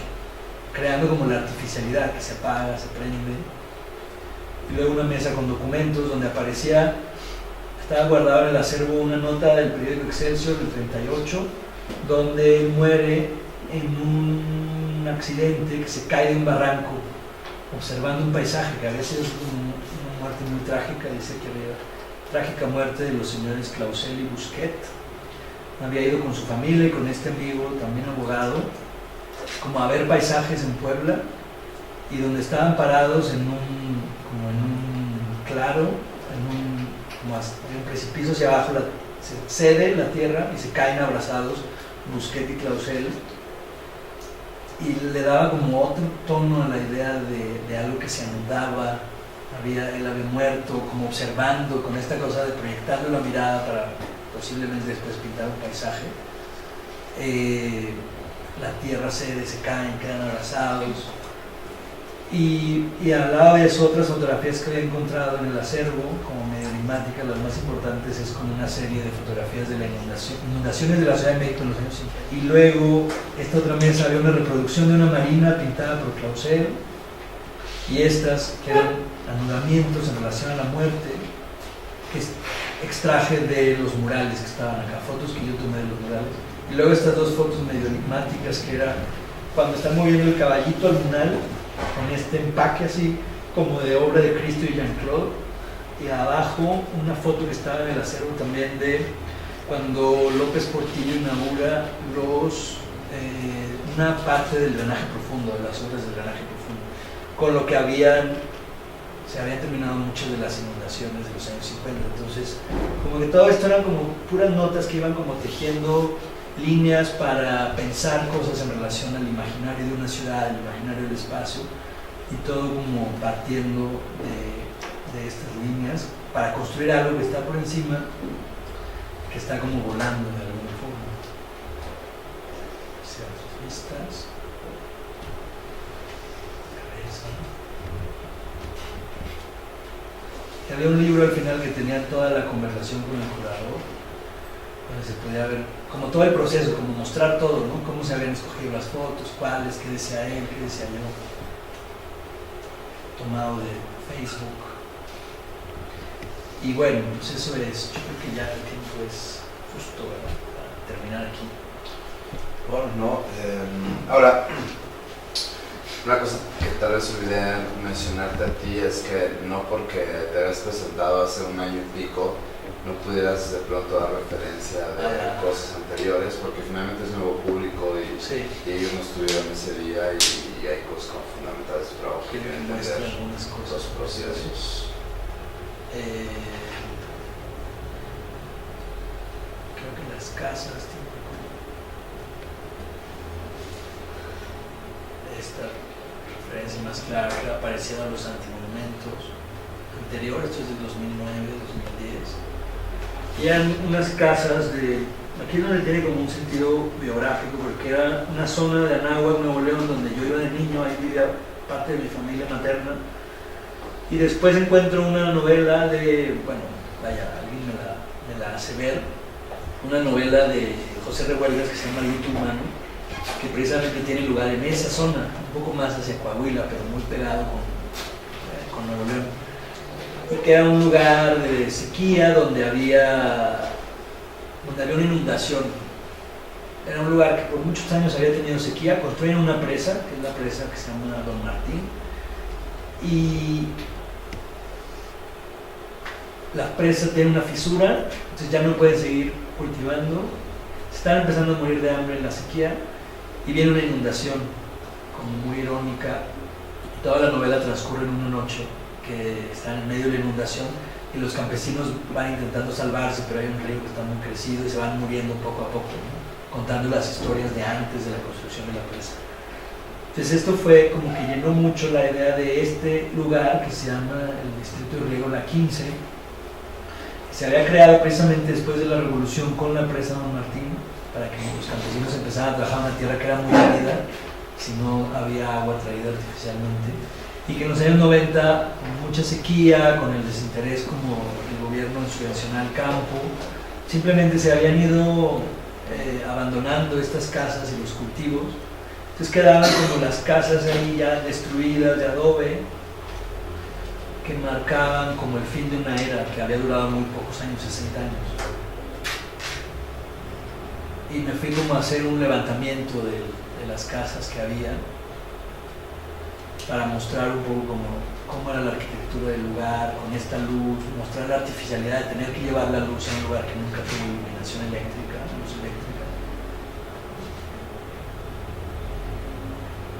[SPEAKER 2] creando como la artificialidad que se apaga, se prende. Y luego una mesa con documentos donde aparecía, estaba guardado en el acervo, una nota del periódico Excelsior del 38, donde él muere en un accidente, que se cae de un barranco observando un paisaje que había sido una muerte muy trágica, dice que había trágica muerte de los señores Clausel y Busquet. Había ido con su familia y con este amigo, también abogado, como a ver paisajes en Puebla, y donde estaban parados en un claro, como en un precipicio hacia abajo, se cede la tierra y se caen abrazados Busquet y Clausel, y le daba como otro tono a la idea de algo que se anudaba. Él había muerto, como observando, con esta cosa de proyectarle la mirada para posiblemente después pintar un paisaje. La tierra cede, se caen, quedan abrazados. Y al lado de eso, otras fotografías que había encontrado en el acervo, como medio enigmáticas, las más importantes es como una serie de fotografías de la inundaciones de la Ciudad de México en los años 50. Y luego, esta otra mesa había una reproducción de una marina pintada por Clausel, y estas, que eran anudamientos en relación a la muerte, que extraje de los murales que estaban acá, fotos que yo tomé de los murales. Y luego estas dos fotos medio enigmáticas, que era cuando están moviendo el caballito al mural, con este empaque así como de obra de Cristo y Jean-Claude, y abajo una foto que estaba en el acervo también de cuando López Portillo inaugura una parte del drenaje profundo, de las obras del drenaje profundo, con lo que se habían terminado muchas de las inundaciones de los años 50. Entonces, como que todo esto eran como puras notas que iban como tejiendo líneas para pensar cosas en relación al imaginario de una ciudad, al imaginario del espacio, y todo como partiendo de estas líneas para construir algo que está por encima, que está como volando de alguna forma. Hacia las vistas. Y había un libro al final que tenía toda la conversación con el curador, donde se podía ver como todo el proceso, como mostrar todo, ¿no? Cómo se habían escogido las fotos, cuáles, qué decía él, qué decía yo, tomado de Facebook. Y bueno, pues eso es, yo creo que ya el tiempo es justo, ¿verdad?, para terminar aquí.
[SPEAKER 1] Bueno, no, ahora, una cosa que tal vez olvidé mencionarte a ti es que no porque te hayas presentado hace un año y pico no pudieras de pronto dar referencia de cosas anteriores, porque finalmente es nuevo público y,
[SPEAKER 2] sí,
[SPEAKER 1] y ellos no estuvieron ese día y hay cosas como fundamentales de su trabajo que deben entender
[SPEAKER 2] algunas cosas,
[SPEAKER 1] los procesos.
[SPEAKER 2] Creo que las casas tienen esta referencia más clara, que era parecida a los antimonumentos anteriores, esto es del 2009, 2010. Y eran unas casas aquí donde tiene como un sentido biográfico, porque era una zona de Anáhuac, Nuevo León, donde yo iba de niño, ahí vivía parte de mi familia materna. Y después encuentro una novela alguien me la hace ver, una novela de José Revueltas que se llama El luto humano, que precisamente tiene lugar en esa zona, un poco más hacia Coahuila, pero muy pegado con Nuevo León. Y que era un lugar de sequía donde había una inundación. Era un lugar que por muchos años había tenido sequía. Construyeron una presa, que es la presa que se llama Don Martín, y la presa tiene una fisura, entonces ya no pueden seguir cultivando. Se están empezando a morir de hambre en la sequía y viene una inundación como muy irónica. Toda la novela transcurre en una noche que están en medio de la inundación y los campesinos van intentando salvarse, pero hay un río que está muy crecido y se van muriendo poco a poco, ¿no?, contando las historias de antes de la construcción de la presa. Entonces esto fue como que llenó mucho la idea de este lugar que se llama el Distrito de Riego La 15. Se había creado precisamente después de la revolución con la presa Don Martín, para que los campesinos empezaran a trabajar en una tierra que era muy árida, si no había agua traída artificialmente, y que en los años 90, con mucha sequía, con el desinterés como el gobierno en subvencionar el campo, simplemente se habían ido abandonando estas casas y los cultivos. Entonces quedaban como las casas ahí ya destruidas de adobe, que marcaban como el fin de una era que había durado muy pocos años, 60 años. Y me fui como a hacer un levantamiento de las casas que había. para mostrar un poco cómo era la arquitectura del lugar, con esta luz, mostrar la artificialidad de tener que llevar la luz a un lugar que nunca tuvo iluminación eléctrica, luz eléctrica.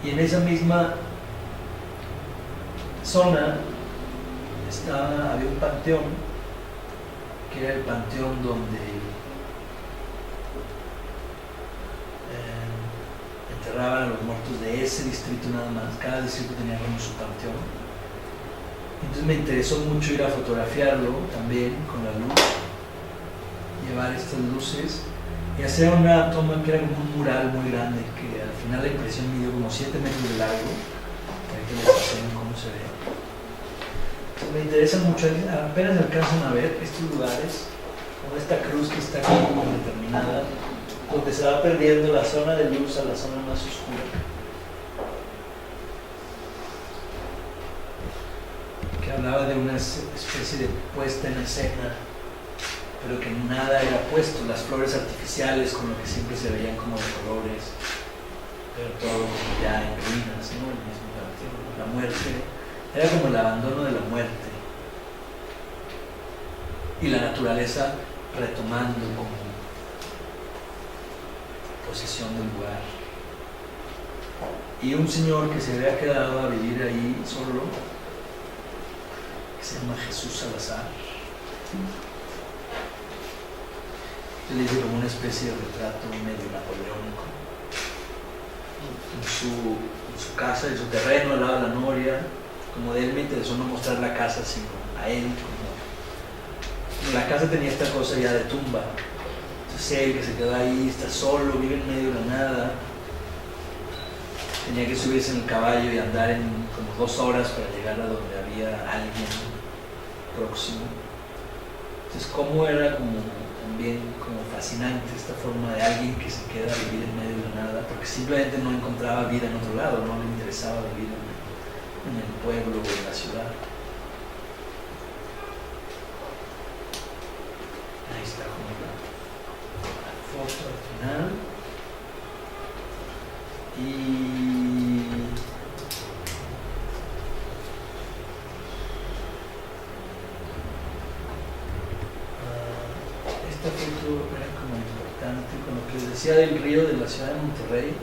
[SPEAKER 2] Y en esa misma zona había un panteón, que era el panteón donde enterraban a los muertos de ese distrito nada más. Cada distrito tenía como su panteón. Entonces me interesó mucho ir a fotografiarlo también con la luz, llevar estas luces y hacer una toma que era como un mural muy grande, que al final la impresión midió como 7 metros de largo. Ahorita les enseño cómo se ve. Entonces me interesa mucho, apenas alcanzan a ver estos lugares, como esta cruz que está aquí como determinada, donde se va perdiendo la zona de luz a la zona más oscura. Que hablaba de una especie de puesta en escena, pero que nada era puesto, las flores artificiales con lo que siempre se veían como de colores, pero todo como ya en ruinas, ¿no? El mismo panteón, la muerte, era como el abandono de la muerte y la naturaleza retomando como posesión del lugar. Y un señor que se había quedado a vivir ahí solo, que se llama Jesús Salazar. Él hizo como una especie de retrato medio napoleónico. En su casa, en su terreno, al lado de la noria. Como de él me interesó no mostrar la casa, sino a él. Como la casa tenía esta cosa ya de tumba. Entonces él que se quedó ahí, está solo, vive en medio de la nada. Tenía que subirse en el caballo y andar en como 2 horas para llegar a donde había alguien próximo. Entonces cómo era como también como fascinante esta forma de alguien que se queda a vivir en medio de la nada, porque simplemente no encontraba vida en otro lado, no le interesaba vivir en el pueblo o en la ciudad. Ahí está como la foto al final. Y esta foto era como importante con lo que les decía del río de la ciudad de Monterrey.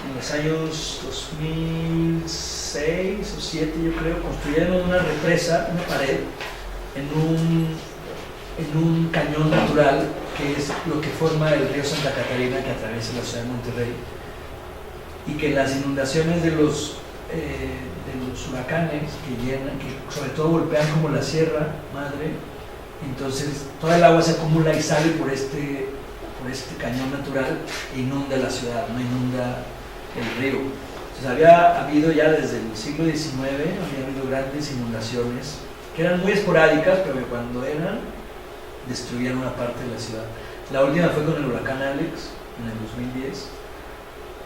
[SPEAKER 2] En los años 2006 o 2007 yo creo, construyeron una represa, una pared, en un cañón natural que es lo que forma el río Santa Catarina que atraviesa la ciudad de Monterrey, y que las inundaciones de los huracanes que sobre todo golpean como la Sierra Madre, entonces toda el agua se acumula y sale por este cañón natural e inunda la ciudad, no inunda el río. Entonces había habido ya desde el siglo XIX, había habido grandes inundaciones que eran muy esporádicas, pero que cuando eran destruían una parte de la ciudad. La última fue con el huracán Alex en el 2010,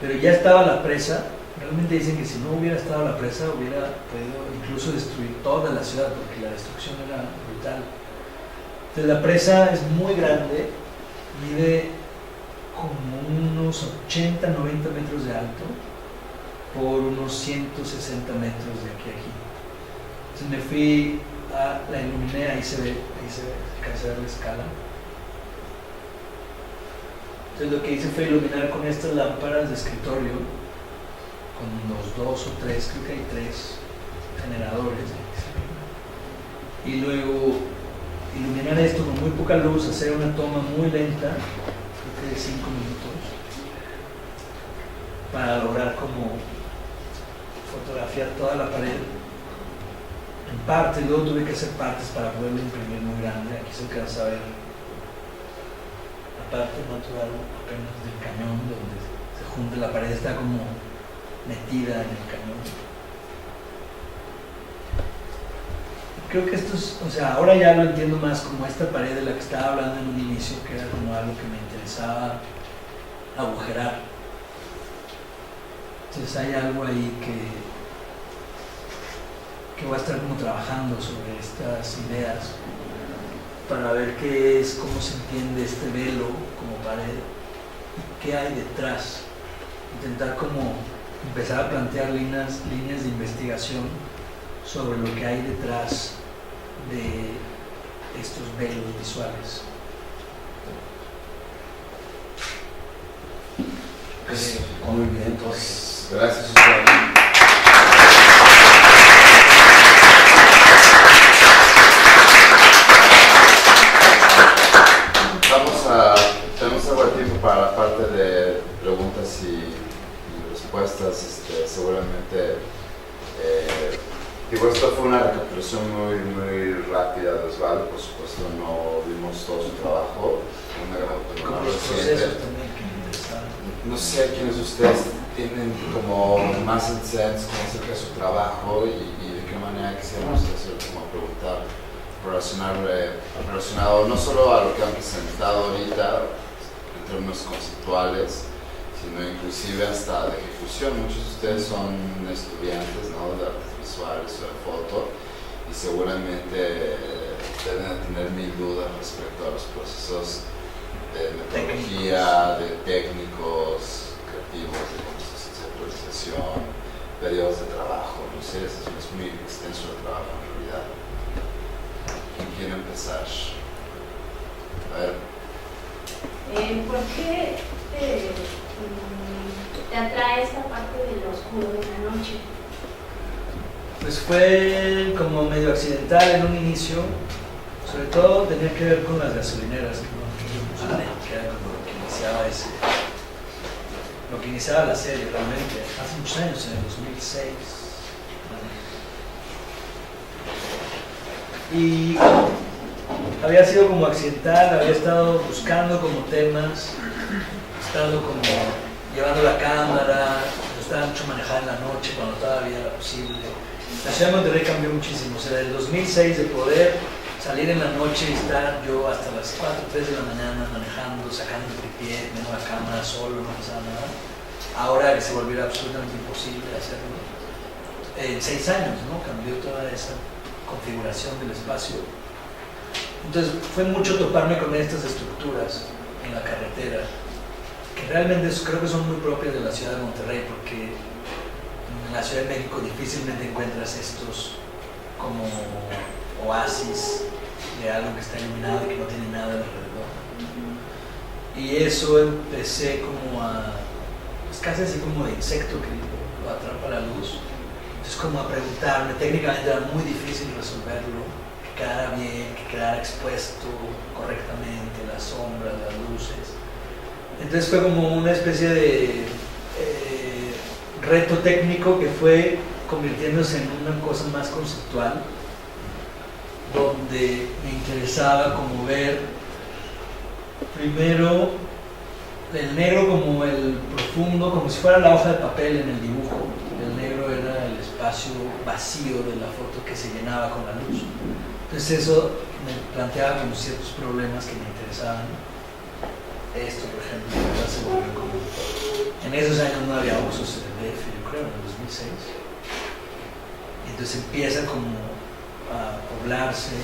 [SPEAKER 2] pero ya estaba la presa. Realmente dicen que si no hubiera estado la presa hubiera podido incluso destruir toda la ciudad, porque la destrucción era brutal. Entonces la presa es muy grande, mide como unos 80, 90 metros de alto por unos 160 metros de aquí a aquí. Entonces me fui la iluminé, ahí se ve, alcanza a ver la escala. Entonces lo que hice fue iluminar con estas lámparas de escritorio, con los 2 o 3, creo que hay 3 generadores, y luego iluminar esto con muy poca luz, hacer una toma muy lenta, creo que de 5 minutos, para lograr como fotografiar toda la pared en parte. Luego tuve que hacer partes para poderlo imprimir muy grande. Aquí se alcanza a ver la parte natural apenas del cañón, donde se junta la pared, está como metida en el cañón. Creo que esto es, o sea, ahora ya lo entiendo más como esta pared de la que estaba hablando en un inicio, que era como algo que me interesaba agujerar. Entonces hay algo ahí que voy a estar como trabajando sobre estas ideas para ver qué es, cómo se entiende este velo como pared y qué hay detrás. Intentar como empezar a plantear líneas de investigación sobre lo que hay detrás de estos velos visuales.
[SPEAKER 3] Muy bien, entonces.
[SPEAKER 1] Gracias, Susana. Tenemos algo de tiempo para la parte de preguntas y respuestas. Seguramente, digo, esto fue una recapitulación muy rápida de Osvaldo. Por supuesto, no vimos todo su trabajo. Una gran
[SPEAKER 2] Como los procesos también que me interesaban.
[SPEAKER 1] No sé quiénes de ustedes tienen como más antecedentes como acerca de su trabajo y de qué manera quisiéramos hacer como preguntar relacionado no solo a lo que han presentado ahorita en términos conceptuales, sino inclusive hasta de ejecución. Muchos de ustedes son estudiantes, ¿no?, de artes visuales o de foto y seguramente deben tener mil dudas respecto a los procesos de metodología, de técnicos creativos, de conceptualización, periodos de trabajo. No sé, es muy extenso el trabajo en realidad. ¿Quién quiere empezar? A ver.
[SPEAKER 4] ¿Por qué te atrae esta parte de lo oscuro de la noche?
[SPEAKER 2] Pues fue como medio accidental en un inicio, sobre todo tenía que ver con las gasolineras, que era como lo que iniciaba la serie realmente, hace muchos años, en el 2006. Y había sido como accidental, había estado buscando como temas, estado como llevando la cámara, me gustaba mucho manejar en la noche cuando todavía era posible. La ciudad de Monterrey cambió muchísimo, o sea, del 2006 de poder salir en la noche y estar yo hasta las 4 o 3 de la mañana manejando, sacando el tripié, viendo la cámara solo, no pasaba nada. Ahora que se volviera absolutamente imposible hacerlo. En 6 años, ¿no?, cambió toda esa configuración del espacio. Entonces fue mucho toparme con estas estructuras en la carretera, que realmente creo que son muy propias de la ciudad de Monterrey, porque en la Ciudad de México difícilmente encuentras estos como oasis de algo que está iluminado y que no tiene nada alrededor. Y eso empecé como a, pues casi así como de insecto que lo atrapa la luz. Entonces como a preguntarme, técnicamente era muy difícil resolverlo, que quedara bien, que quedara expuesto correctamente, las sombras, las luces. Entonces fue como una especie de reto técnico que fue convirtiéndose en una cosa más conceptual, donde me interesaba como ver primero el negro como el profundo, como si fuera la hoja de papel en el dibujo. El negro era el espacio vacío de la foto que se llenaba con la luz. Entonces eso me planteaba como ciertos problemas que me interesaban. Esto, por ejemplo, se volvió como... En esos años no había usos en el DF, yo creo, en el 2006. Entonces empieza como a poblarse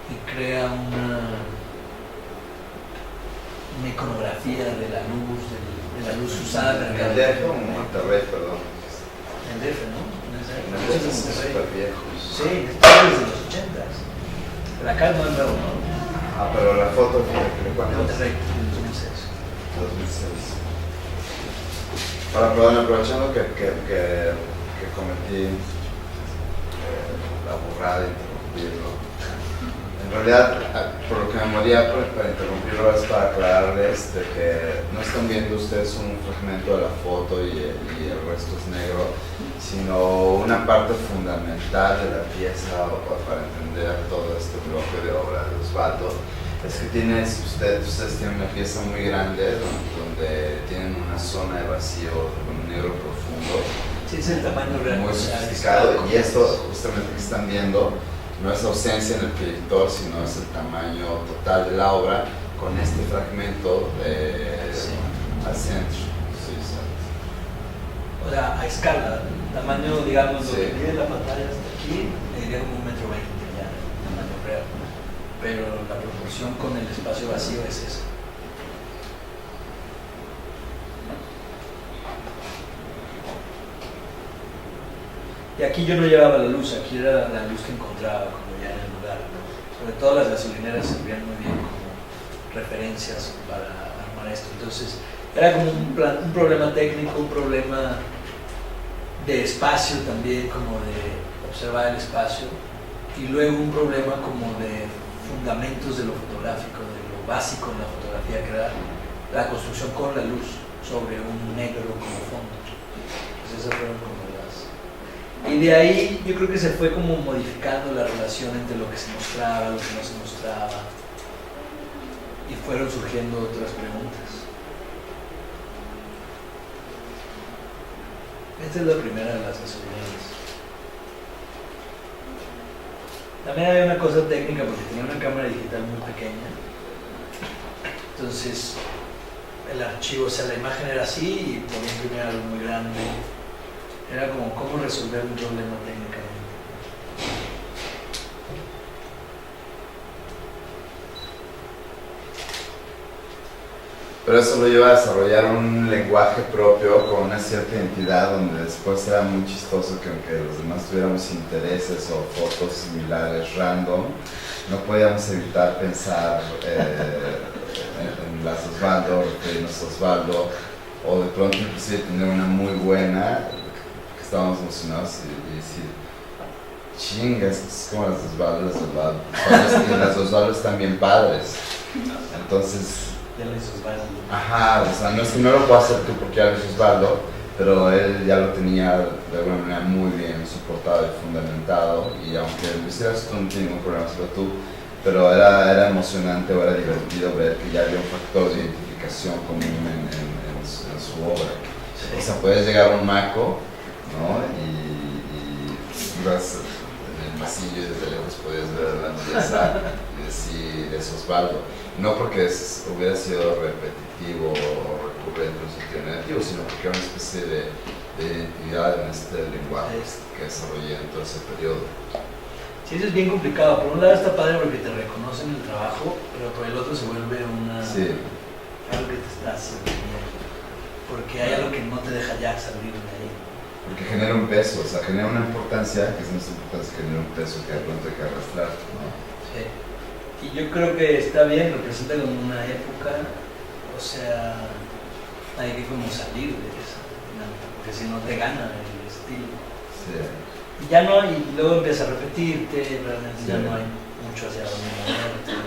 [SPEAKER 2] y crea una iconografía de la luz usada.
[SPEAKER 1] ¿En el DF o en Monterrey, perdón?
[SPEAKER 2] En el DF, ¿no?
[SPEAKER 1] En el DF son súper viejos.
[SPEAKER 2] Sí, desde los 80s. Pero acá no es nuevo, ¿no?
[SPEAKER 1] Ah, pero la foto que le cuento.
[SPEAKER 2] Monterrey, en 2006.
[SPEAKER 1] 2006. Ahora, perdón, aprovechando que cometí la burrada de interrumpirlo. En realidad, por lo que me moría para interrumpirlo es para aclararles de que no están viendo ustedes un fragmento de la foto y el resto es negro, sino una parte fundamental de la pieza para entender todo este bloque de obra de Osvaldo. Es que ustedes tienen una pieza muy grande donde tienen una zona de vacío con un negro profundo.
[SPEAKER 2] Sí, es el tamaño real.
[SPEAKER 1] Muy sofisticado, y esto justamente que están viendo no es ausencia en el proyector, sino es el tamaño total de la obra con este fragmento al centro. Sí, exacto.
[SPEAKER 2] O sea, a escala, tamaño, digamos,
[SPEAKER 1] Sí.
[SPEAKER 2] lo que mide la pantalla hasta aquí, diría como 1,20 m ya, tamaño real. Pero la proporción con el espacio vacío es esa. Y aquí yo no llevaba la luz, aquí era la luz que encontraba como ya en el lugar, ¿no? Sobre todo las gasolineras servían muy bien como referencias para armar esto. Entonces era como un problema técnico, un problema de espacio también, como de observar el espacio, y luego un problema como de fundamentos de lo fotográfico, de lo básico en la fotografía, que era la construcción con la luz sobre un negro como fondo. Entonces esas fueron como las... Y de ahí yo creo que se fue como modificando la relación entre lo que se mostraba, lo que no se mostraba, y fueron surgiendo otras preguntas. Esta es la primera de las gasolineras. También había una cosa técnica porque tenía una cámara digital muy pequeña. Entonces el archivo, o sea, la imagen era así y podía imprimir algo muy grande. Era como cómo resolver un problema técnicamente.
[SPEAKER 1] Pero eso lo lleva a desarrollar un lenguaje propio con una cierta identidad, donde después era muy chistoso que aunque los demás tuviéramos intereses o fotos similares random, no podíamos evitar pensar en las Osvaldo, referirnos a Osvaldo, o de pronto inclusive tener una muy buena, que estábamos emocionados y decir, chingas, es como las Osvaldo, y las Osvaldo están bien padres. Entonces,
[SPEAKER 2] Ya le hizo Osvaldo.
[SPEAKER 1] ajá, o sea, no es que no lo puedas hacer tú porque ya lo hizo Osvaldo, pero él ya lo tenía de alguna manera muy bien soportado y fundamentado, y aunque lo hicieras tú no tiene ningún problema hacerlo tú, pero era emocionante o era divertido ver que ya había un factor de identificación común en su obra.
[SPEAKER 2] Sí.
[SPEAKER 1] O sea, puedes llegar a un maco, ¿no? Y ibas en el pasillo y desde lejos podías ver la belleza y decir, es Osvaldo. No porque hubiera sido repetitivo o recurrente en un sentido negativo, sino porque era una especie de identidad en este lenguaje que desarrollé en todo ese periodo.
[SPEAKER 2] Sí, eso es bien complicado. Por un lado está padre porque te reconocen el trabajo, pero por el otro se vuelve algo que te está haciendo bien. Porque hay algo que no te deja ya salir de ahí.
[SPEAKER 1] Porque genera un peso, o sea, genera una importancia, que es nuestra importancia, genera un peso que de pronto hay que arrastrar, ¿no?
[SPEAKER 2] Sí. Y yo creo que está bien, representa como una época, o sea, hay que como salir de esa dinámica, porque si no te gana el estilo.
[SPEAKER 1] Sí.
[SPEAKER 2] Y ya no, y luego empieza a repetirte, realmente ya
[SPEAKER 1] Sí.
[SPEAKER 2] no hay mucho hacia dónde moverte.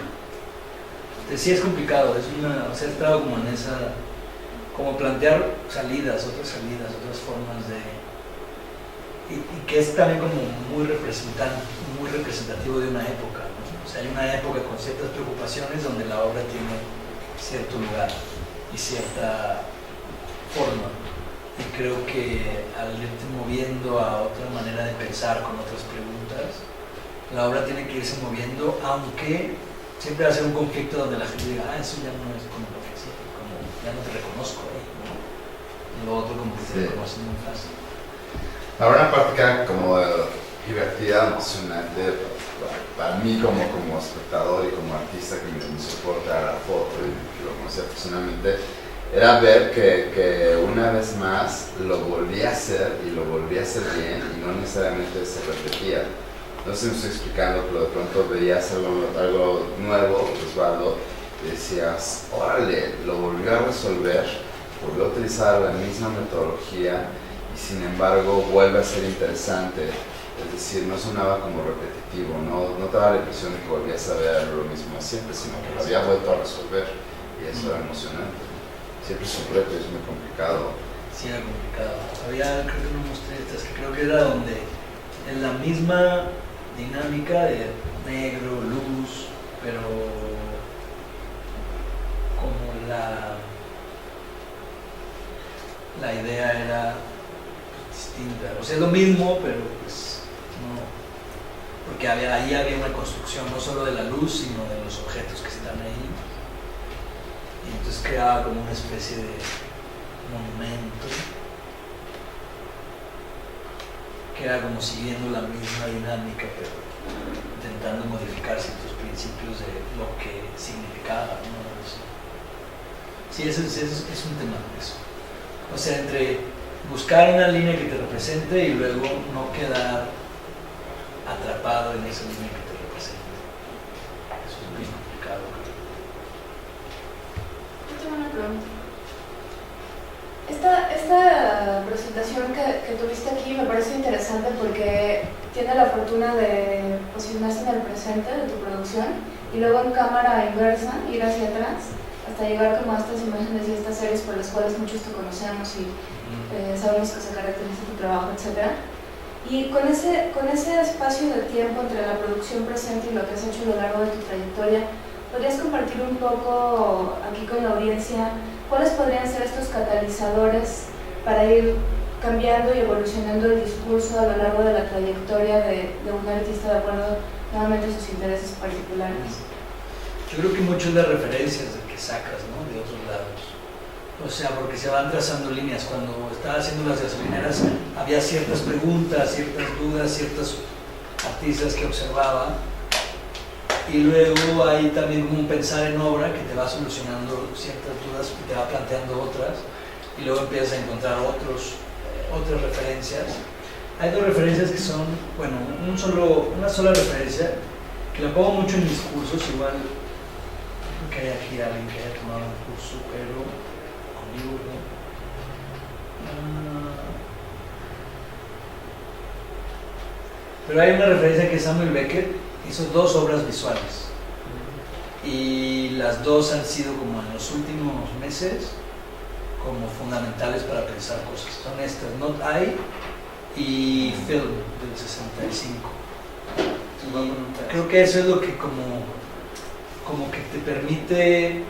[SPEAKER 2] Entonces sí es complicado, o sea, he estado como en esa, como plantear otras salidas, otras formas de... Y que es también como muy representativo de una época, ¿no? O sea, hay una época con ciertas preocupaciones donde la obra tiene cierto lugar y cierta forma. Y creo que al irte moviendo a otra manera de pensar con otras preguntas, la obra tiene que irse moviendo, aunque siempre va a ser un conflicto donde la gente diga, eso ya no es como lo que sí, como ya no te reconozco ahí, ¿no? Lo otro como que te reconoce muy fácil.
[SPEAKER 1] Ahora una parte que era como divertida, emocionante para mí como espectador y como artista que me soporta la foto y que lo conocía personalmente, era ver que una vez más lo volví a hacer y lo volví a hacer bien y no necesariamente se repetía. No sé si me estoy explicando, pero de pronto veías algo nuevo, Osvaldo, y decías, órale, lo volvió a resolver, volvió a utilizar la misma metodología y sin embargo vuelve a ser interesante. Es decir, no sonaba como repetitivo, no te daba la impresión de que volvías a ver lo mismo siempre, sino que lo había vuelto a resolver y eso era emocionante. Siempre es un reto, es muy complicado.
[SPEAKER 2] Sí, era complicado. Creo que no mostré estas, que creo que era donde en la misma dinámica de negro, luz, pero como la idea era distinta. O sea, es lo mismo, pero pues no. Porque ahí había una construcción no solo de la luz, sino de los objetos que están ahí. Y entonces creaba como una especie de monumento que era como siguiendo la misma dinámica, pero intentando modificar ciertos principios de lo que significaba, ¿no? Sí, eso es un tema de eso. O sea, entre buscar una línea que te represente y luego no quedar atrapado en esa línea que te representa. Eso es muy complicado.
[SPEAKER 5] Yo tengo una pregunta. Esta presentación que tuviste aquí me parece interesante porque tiene la fortuna de posicionarse en el presente de tu producción y luego en cámara inversa ir hacia atrás hasta llegar como a estas imágenes y estas series por las cuales muchos te conocemos y sabemos que se caracteriza tu trabajo, etc. Y con ese espacio de tiempo entre la producción presente y lo que has hecho a lo largo de tu trayectoria, ¿podrías compartir un poco aquí con la audiencia cuáles podrían ser estos catalizadores para ir cambiando y evolucionando el discurso a lo largo de la trayectoria de un artista de acuerdo nuevamente a sus intereses particulares?
[SPEAKER 2] Yo creo que mucho es las referencias que sacas, ¿no?, de otros lados. O sea, porque se van trazando líneas. Cuando estaba haciendo las gasolineras había ciertas preguntas, ciertas dudas, ciertos artistas que observaba. Y luego hay también como un pensar en obra que te va solucionando ciertas dudas y te va planteando otras. Y luego empiezas a encontrar otras referencias. Hay dos referencias que son, bueno, una sola referencia, que la pongo mucho en mis cursos, igual creo que hay aquí alguien que haya tomado un curso, pero conmigo no. Pero hay una referencia que Samuel Beckett hizo 2 obras visuales y las 2 han sido como en los últimos meses como fundamentales para pensar cosas. Son estas, Not I y Film del 65. Y creo que eso es lo que como que te permite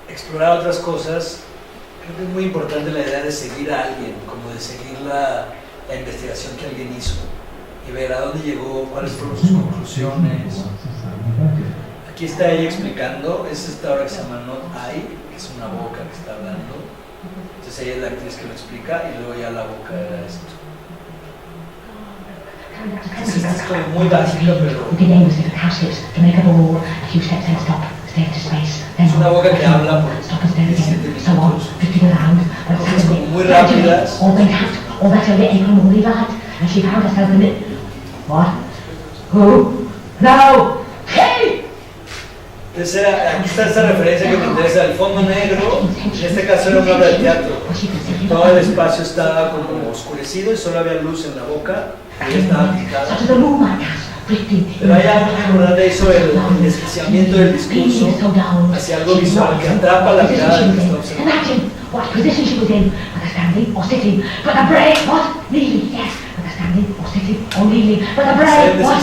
[SPEAKER 2] explorar otras cosas. Creo que es muy importante la idea de seguir a alguien, como de seguir la investigación que alguien hizo y ver a dónde llegó, cuáles fueron sus conclusiones. Aquí está ella explicando, es esta obra que se llama Not I, que es una boca que está hablando. Entonces ella es la actriz que lo explica y luego ya la boca era esto. Entonces esta es como muy básica, pero es una boca que habla por 17 minutos. Cosas como muy rápidas.
[SPEAKER 6] And she found herself in it. What? Who? No! Hey!
[SPEAKER 2] Entonces aquí está esta referencia que me interesa, el fondo negro, en este caso era una obra de teatro. Todo el espacio estaba como oscurecido y solo había luz en la boca, y ella estaba pintada. Pero hay algo que importante hizo el desquiciamiento del discurso hacia algo visual que atrapa la mirada del que está observando.
[SPEAKER 6] What position she was in, whether standing or sitting, but the brain, what? Kneeling, yes, whether standing or sitting or kneeling, but the brain, what?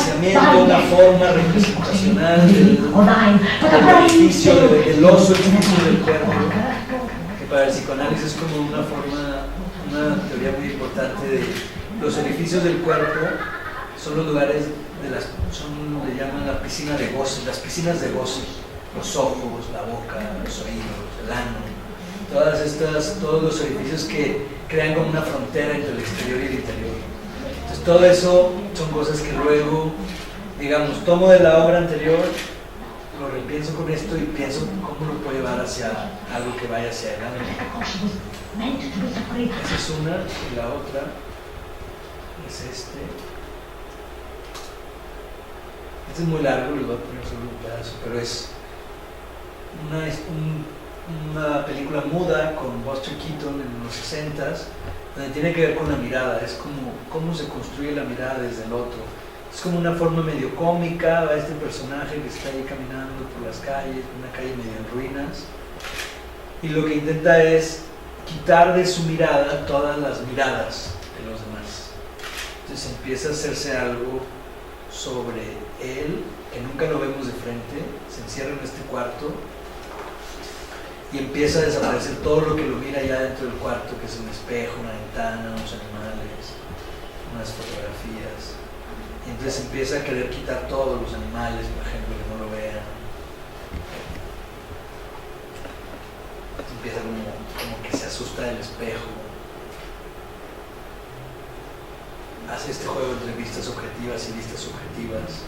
[SPEAKER 2] Una forma representacional del ejercicio del oso, el ejercicio del cuerpo, que para el psicoanálisis es como una teoría muy importante de los orificios del cuerpo. Son los lugares le llaman la piscina de goce, las piscinas de goce, los ojos, la boca, los oídos, el ano. Todos los orificios que crean como una frontera entre el exterior y el interior. Entonces todo eso son cosas que luego, digamos, tomo de la obra anterior, lo repienso con esto y pienso cómo lo puedo llevar hacia algo que vaya hacia adelante. Esa es una, y la otra es este. Este es muy largo, les voy a poner solo un pedazo, pero es una película muda con Buster Keaton en los 60s, donde tiene que ver con la mirada. Es como cómo se construye la mirada desde el otro. Es como una forma medio cómica, va este personaje que está ahí caminando por las calles, una calle medio en ruinas, y lo que intenta es quitar de su mirada todas las miradas de los demás. Entonces empieza a hacerse algo sobre él, que nunca lo vemos de frente, se encierra en este cuarto y empieza a desaparecer todo lo que lo mira ya dentro del cuarto, que es un espejo, una ventana, unos animales, unas fotografías. Y entonces empieza a querer quitar todos los animales, por ejemplo, que no lo vean. Empieza como que se asusta del espejo. Hace este juego entre vistas objetivas y vistas subjetivas.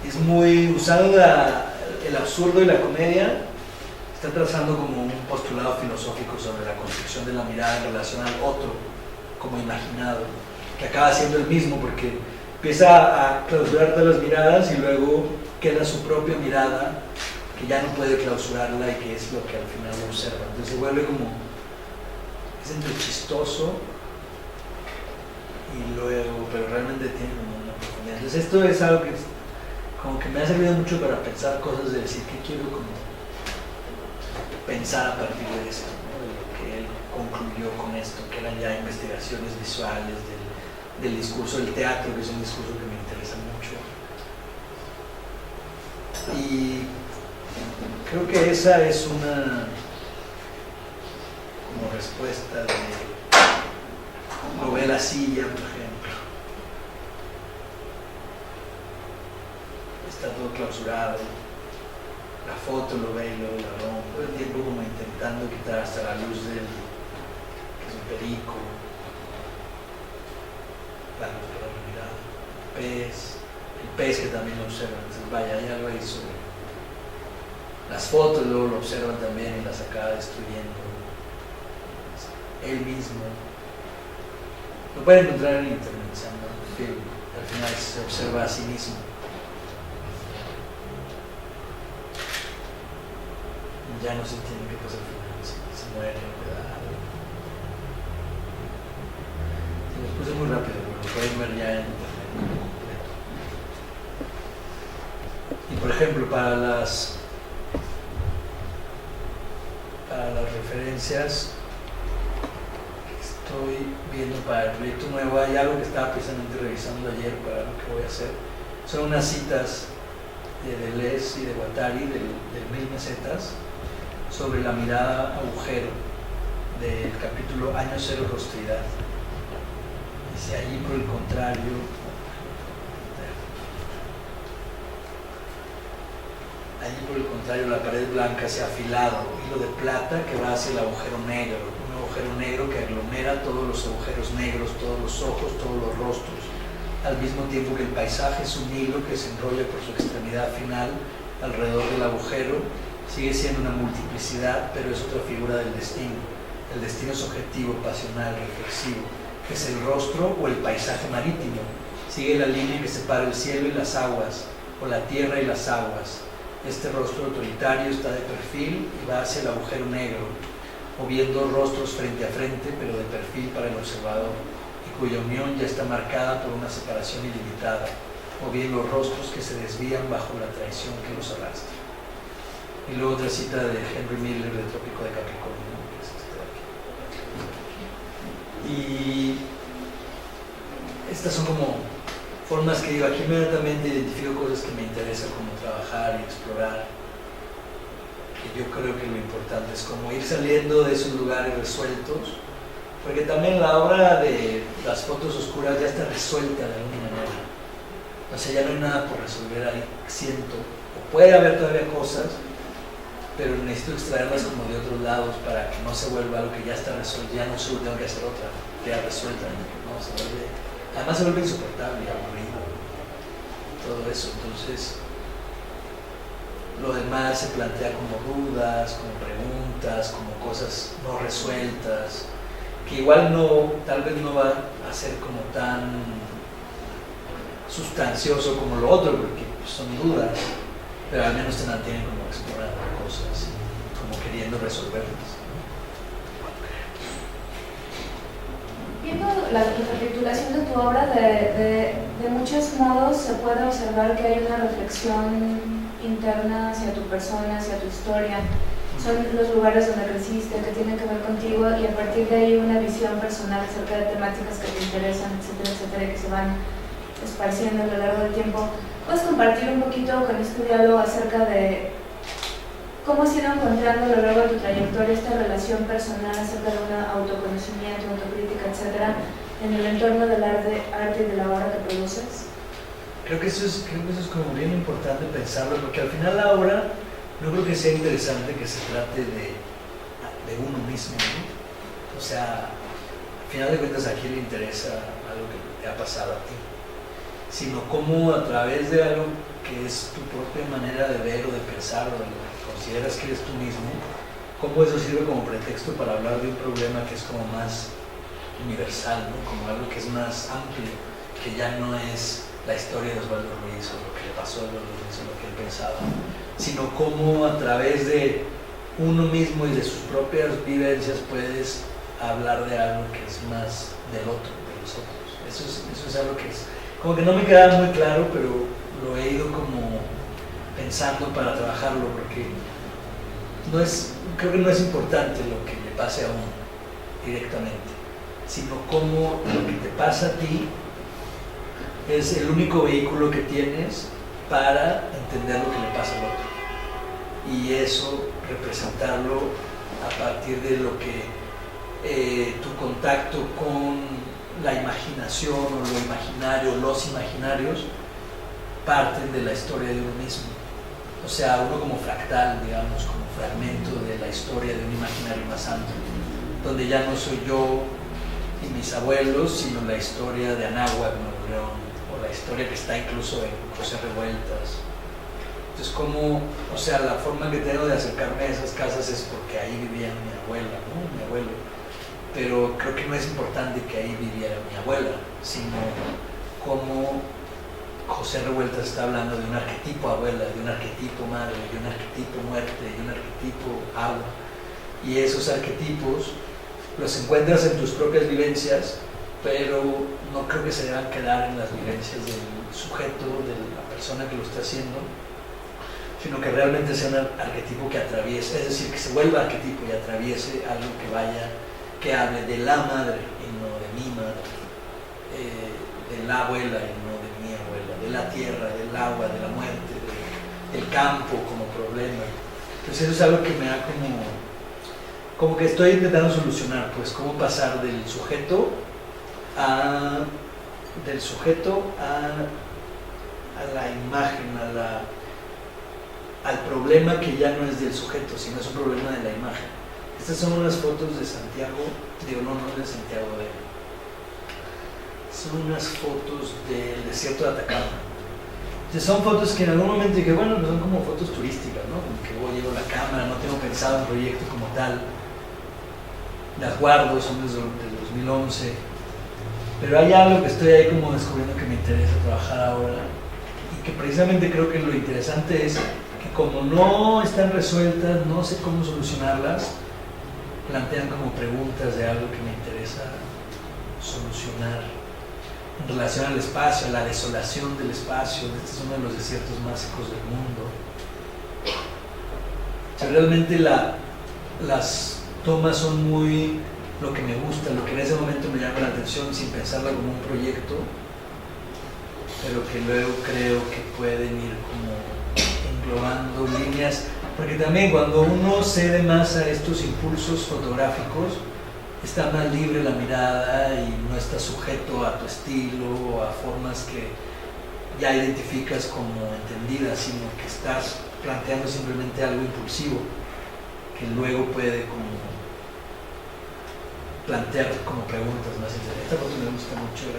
[SPEAKER 2] Es muy usando el absurdo y la comedia, está trazando como un postulado filosófico sobre la construcción de la mirada en relación al otro como imaginado, que acaba siendo el mismo porque empieza a clausurar todas las miradas y luego queda su propia mirada que ya no puede clausurarla y que es lo que al final lo observa. Entonces se vuelve como, es entre chistoso y luego, pero realmente tiene como una profundidad. Entonces esto es algo que como que me ha servido mucho para pensar cosas, de decir qué quiero como pensar a partir de eso, ¿no? De lo que él concluyó con esto, que eran ya investigaciones visuales del discurso del teatro, que es un discurso que me interesa mucho. Y creo que esa es una como respuesta de novela Silla, por ejemplo. Está todo clausurado, la foto lo ve y luego la rompe, todo el tiempo como intentando quitar hasta la luz del, que es un perico, la luz de la mirada, el pez que también lo observa. Entonces vaya, hay algo ahí sobre las fotos, luego lo observan también y las acaba destruyendo él mismo. Lo pueden encontrar en internet, se llama Film. Al final se observa a sí mismo. Ya no se entiende qué pasa al final, se muere, ¿verdad? Lo puse muy rápido, pero lo pueden ver ya en internet. Y por ejemplo, para las referencias que estoy viendo para el proyecto nuevo, hay algo que estaba precisamente revisando ayer para lo que voy a hacer. Son unas citas de Deleuze y de Guattari del 1000 mesetas sobre la mirada agujero del capítulo Año Cero Rostridad. Dice: allí por el contrario, la pared blanca se ha afilado, hilo de plata que va hacia el agujero negro, un agujero negro que aglomera todos los agujeros negros, todos los ojos, todos los rostros, al mismo tiempo que el paisaje es un hilo que se enrolla por su extremidad final alrededor del agujero. Sigue siendo una multiplicidad, pero es otra figura del destino. El destino es objetivo, pasional, reflexivo. Es el rostro o el paisaje marítimo. Sigue la línea que separa el cielo y las aguas, o la tierra y las aguas. Este rostro autoritario está de perfil y va hacia el agujero negro, o viendo rostros frente a frente, pero de perfil para el observador, y cuya unión ya está marcada por una separación ilimitada, o bien los rostros que se desvían bajo la traición que los arrastra. Y luego otra cita de Henry Miller de Trópico de Capricornio, ¿no? Que es este de aquí. Y estas son como formas que digo, aquí inmediatamente identifico cosas que me interesan como trabajar y explorar, que yo creo que lo importante es como ir saliendo de esos lugares resueltos, porque también la obra de las fotos oscuras ya está resuelta de alguna manera, o sea, ya no hay nada por resolver ahí, siento, o puede haber todavía cosas, pero necesito extraerlas como de otros lados para que no se vuelva algo que ya está resuelto, ya no solo tengo que hacer otra, ya resuelta, ¿no? Se vuelve, además se vuelve insoportable, aburrido, todo eso. Entonces lo demás se plantea como dudas, como preguntas, como cosas no resueltas, que igual no, tal vez no va a ser como tan sustancioso como lo otro, porque son dudas, pero al menos te mantienen como explorando cosas, como queriendo resolverlas.
[SPEAKER 5] Viendo la recapitulación de tu obra, de muchos modos se puede observar que hay una reflexión interna hacia tu persona, hacia tu historia. Son los lugares donde creciste, que tienen que ver contigo, y a partir de ahí una visión personal acerca de temáticas que te interesan, etcétera, etcétera, que se van esparciendo a lo largo del tiempo. ¿Puedes compartir un poquito con este diálogo acerca de cómo has ido encontrando a lo largo de tu trayectoria esta relación personal acerca de un autoconocimiento, autocrítica, etcétera, en el entorno del arte y de la obra que produces?
[SPEAKER 2] Creo que eso es como bien importante pensarlo, porque al final la obra no creo que sea interesante que se trate de uno mismo, ¿no? O sea, al final de cuentas a quién le interesa algo que te ha pasado a ti, sino cómo a través de algo que es tu propia manera de ver o de pensar o de lo que consideras que eres tú mismo, cómo eso sirve como pretexto para hablar de un problema que es como más universal, ¿no? Como algo que es más amplio, que ya no es la historia de Osvaldo Ruiz o lo que le pasó a Osvaldo Ruiz o lo que él pensaba, sino cómo a través de uno mismo y de sus propias vivencias puedes hablar de algo que es más del otro, de los otros. Eso es algo que es, como que no me queda muy claro, pero lo he ido como pensando para trabajarlo, porque creo que no es importante lo que le pase a uno directamente, sino cómo lo que te pasa a ti es el único vehículo que tienes para entender lo que le pasa al otro. Y eso, representarlo a partir de lo que tu contacto con la imaginación o lo imaginario, los imaginarios, parten de la historia de uno mismo. O sea, uno como fractal, digamos, como fragmento de la historia de un imaginario más amplio, donde ya no soy yo y mis abuelos, sino la historia de Anáhuac, Nuevo León, o la historia que está incluso en José Revueltas. Entonces, como, o sea, la forma que tengo de acercarme a esas casas es porque ahí vivía mi abuela, ¿no? Mi abuelo. Pero creo que no es importante que ahí viviera mi abuela, sino como José Revueltas está hablando de un arquetipo abuela, de un arquetipo madre, de un arquetipo muerte, de un arquetipo agua. Y esos arquetipos los encuentras en tus propias vivencias, pero no creo que se deban quedar en las vivencias del sujeto, de la persona que lo está haciendo, sino que realmente sea un arquetipo que atraviese, es decir, que se vuelva arquetipo y atraviese algo que vaya, que hable de la madre y no de mi madre, de la abuela y no de mi abuela, de la tierra, del agua, de la muerte, del campo como problema. Entonces eso es algo que me da como que estoy intentando solucionar, pues cómo pasar del sujeto a la imagen, al problema que ya no es del sujeto, sino es un problema de la imagen. Estas son unas fotos de Santiago, no de Santiago, son unas fotos del desierto de Atacama. Entonces son fotos que en algún momento dije, bueno, son como fotos turísticas, ¿no? Como que voy, llevo la cámara, no tengo pensado en proyecto como tal. Las guardo, son desde 2011. Pero hay algo que estoy ahí como descubriendo que me interesa trabajar ahora. Y que precisamente creo que lo interesante es que como no están resueltas, no sé cómo solucionarlas, plantean como preguntas de algo que me interesa solucionar en relación al espacio, a la desolación del espacio. Este es uno de los desiertos más secos del mundo. O sea, realmente las tomas son muy lo que me gusta, lo que en ese momento me llama la atención sin pensarla como un proyecto, pero que luego creo que pueden ir como englobando líneas, porque también cuando uno cede más a estos impulsos fotográficos, está más libre la mirada y no está sujeto a tu estilo o a formas que ya identificas como entendidas, sino que estás planteando simplemente algo impulsivo que luego puede como plantear como preguntas más interesantes. Esta foto me gusta mucho,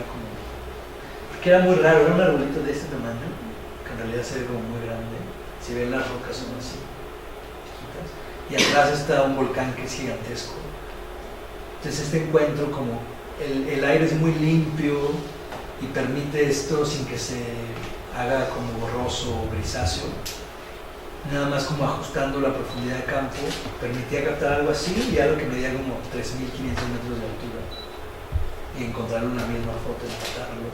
[SPEAKER 2] porque era muy raro, era un arbolito de este tamaño, que en realidad se ve como muy grande. Si ven las rocas son así, chiquitas, y atrás está un volcán que es gigantesco. Entonces este encuentro como el aire es muy limpio y permite esto sin que se haga como borroso o grisáceo, nada más como ajustando la profundidad de campo, permitía captar algo así y algo que medía como 3.500 metros de altura y encontrar una misma foto, empatarlo.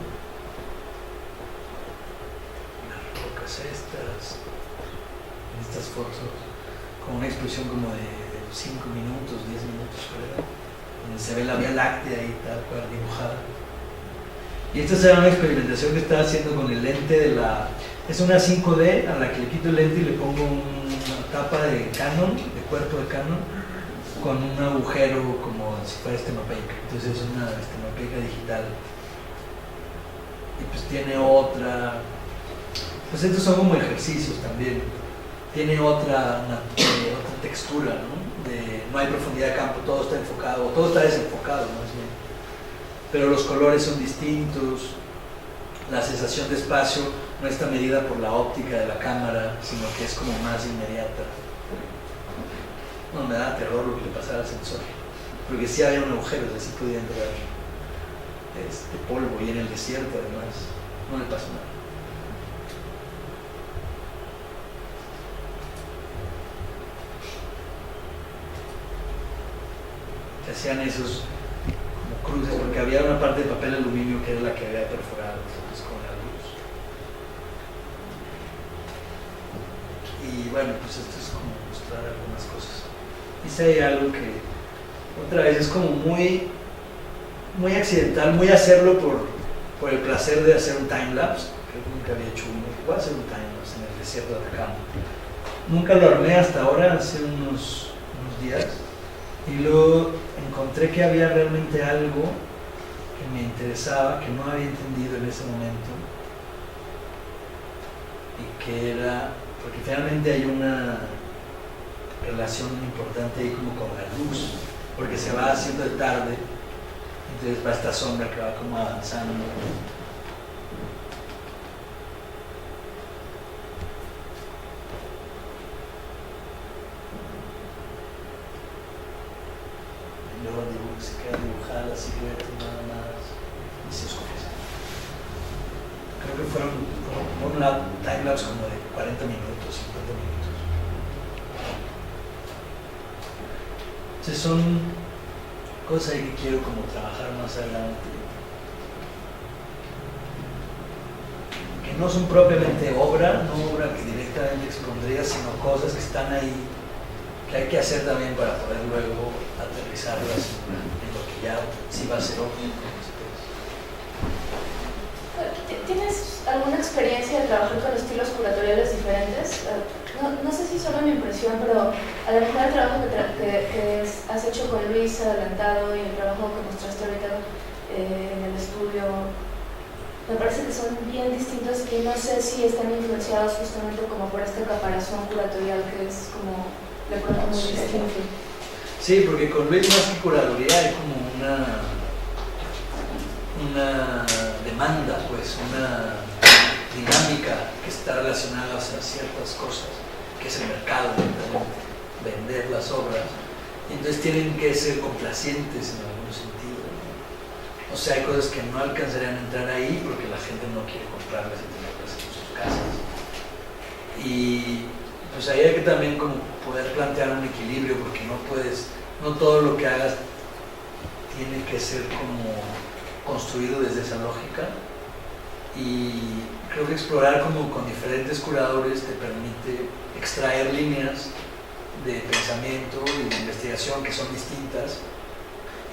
[SPEAKER 2] Las rocas estas fotos, con una exposición como de 5 minutos, 10 minutos, creo, donde se ve la Vía Láctea y tal cual dibujada. Y esta será una experimentación que estaba haciendo con el lente de es una 5D a la que le quito el lente y le pongo una tapa de Canon, de cuerpo de Canon, con un agujero como si fuera estenopeica. Entonces es una estenopeica digital. Y pues tiene otra, pues estos son como ejercicios también. Tiene otra textura, ¿no? No hay profundidad de campo, todo está enfocado, todo está desenfocado más bien. Pero los colores son distintos, la sensación de espacio no está medida por la óptica de la cámara, sino que es como más inmediata. No, me daba terror lo que le pasara al sensor, porque sí había un agujero, o sea, sí podía entrar polvo, y en el desierto además no le pasó nada. Se hacían esos como cruces, porque había una parte de papel aluminio que era la que había perforado, entonces, con la luz. Y bueno, pues esto es como mostrar algunas cosas. Dice ahí algo que otra vez es como muy accidental, muy hacerlo por el placer de hacer un timelapse. Creo que nunca había hecho uno. Voy a hacer un timelapse en el desierto de Atacama. Nunca lo armé hasta ahora, hace unos días. Y luego encontré que había realmente algo que me interesaba, que no había entendido en ese momento. Y que era, porque finalmente hay una relación importante ahí como con la luz, porque se va haciendo de tarde, entonces va esta sombra que va como avanzando. Y luego se queda dibujada la silueta nada más y se oscurece. Creo que fueron por un lado timelapse como de 40 minutos, 50 minutos. Entonces son cosas que quiero como trabajar más adelante, que no son propiamente obra, no obra que directamente expondría, sino cosas que están ahí, que hay que hacer también para poder luego aterrizarlas en lo que ya sí va a ser obra.
[SPEAKER 5] ¿Tienes alguna experiencia de trabajar con estilos curatoriales diferentes? No sé si solo mi impresión, pero a lo mejor el trabajo que has hecho con Luis Adelantado y el trabajo que mostraste ahorita en el estudio, me parece que son bien distintos y no sé si están influenciados justamente como por esta caparazón curatorial que es como de pronto muy distinto.
[SPEAKER 2] Sí, porque con Luis más que curaduría hay como una demanda, pues una dinámica que está relacionada a ciertas cosas, que es el mercado, vender las obras, y entonces tienen que ser complacientes en algún sentido, ¿no? O sea, hay cosas que no alcanzarían a entrar ahí porque la gente no quiere comprarlas y tenerlas en sus casas. Y pues ahí hay que también como poder plantear un equilibrio, porque no todo lo que hagas tiene que ser como construido desde esa lógica, y creo que explorar como con diferentes curadores te permite extraer líneas de pensamiento y de investigación que son distintas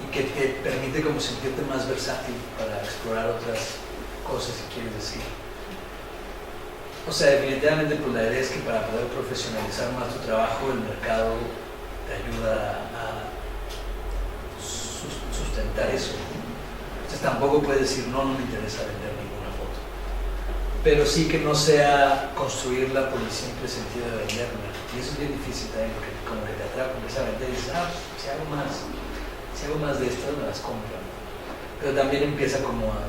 [SPEAKER 2] y que te permite como sentirte más versátil para explorar otras cosas, si quieres decir. O sea, definitivamente pues la idea es que para poder profesionalizar más tu trabajo, el mercado te ayuda a sustentar eso. Entonces tampoco puedes decir, no me interesa vender ninguna foto. Pero sí que no sea construirla por el simple sentido de venderla. Y eso es bien difícil también, porque como que te atrapa, empiezas a vender y dices, si hago más de estas, me las compran. Pero también empieza como a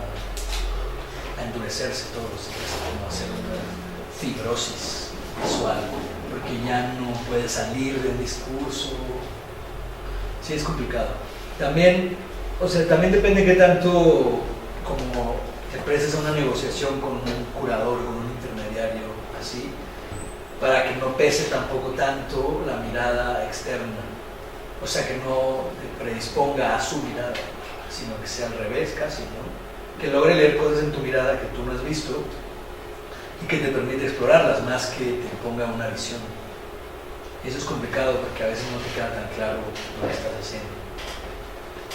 [SPEAKER 2] endurecerse todo, se empieza como a hacer una fibrosis visual, porque ya no puedes salir del discurso. Sí, es complicado. También depende qué tanto como te prestes a una negociación con un curador, con un intermediario, así, para que no pese tampoco tanto la mirada externa. O sea, que no te predisponga a su mirada, sino que sea al revés casi, ¿no? Que logre leer cosas en tu mirada que tú no has visto y que te permite explorarlas más que te ponga una visión. Y eso es complicado porque a veces no te queda tan claro lo que estás haciendo.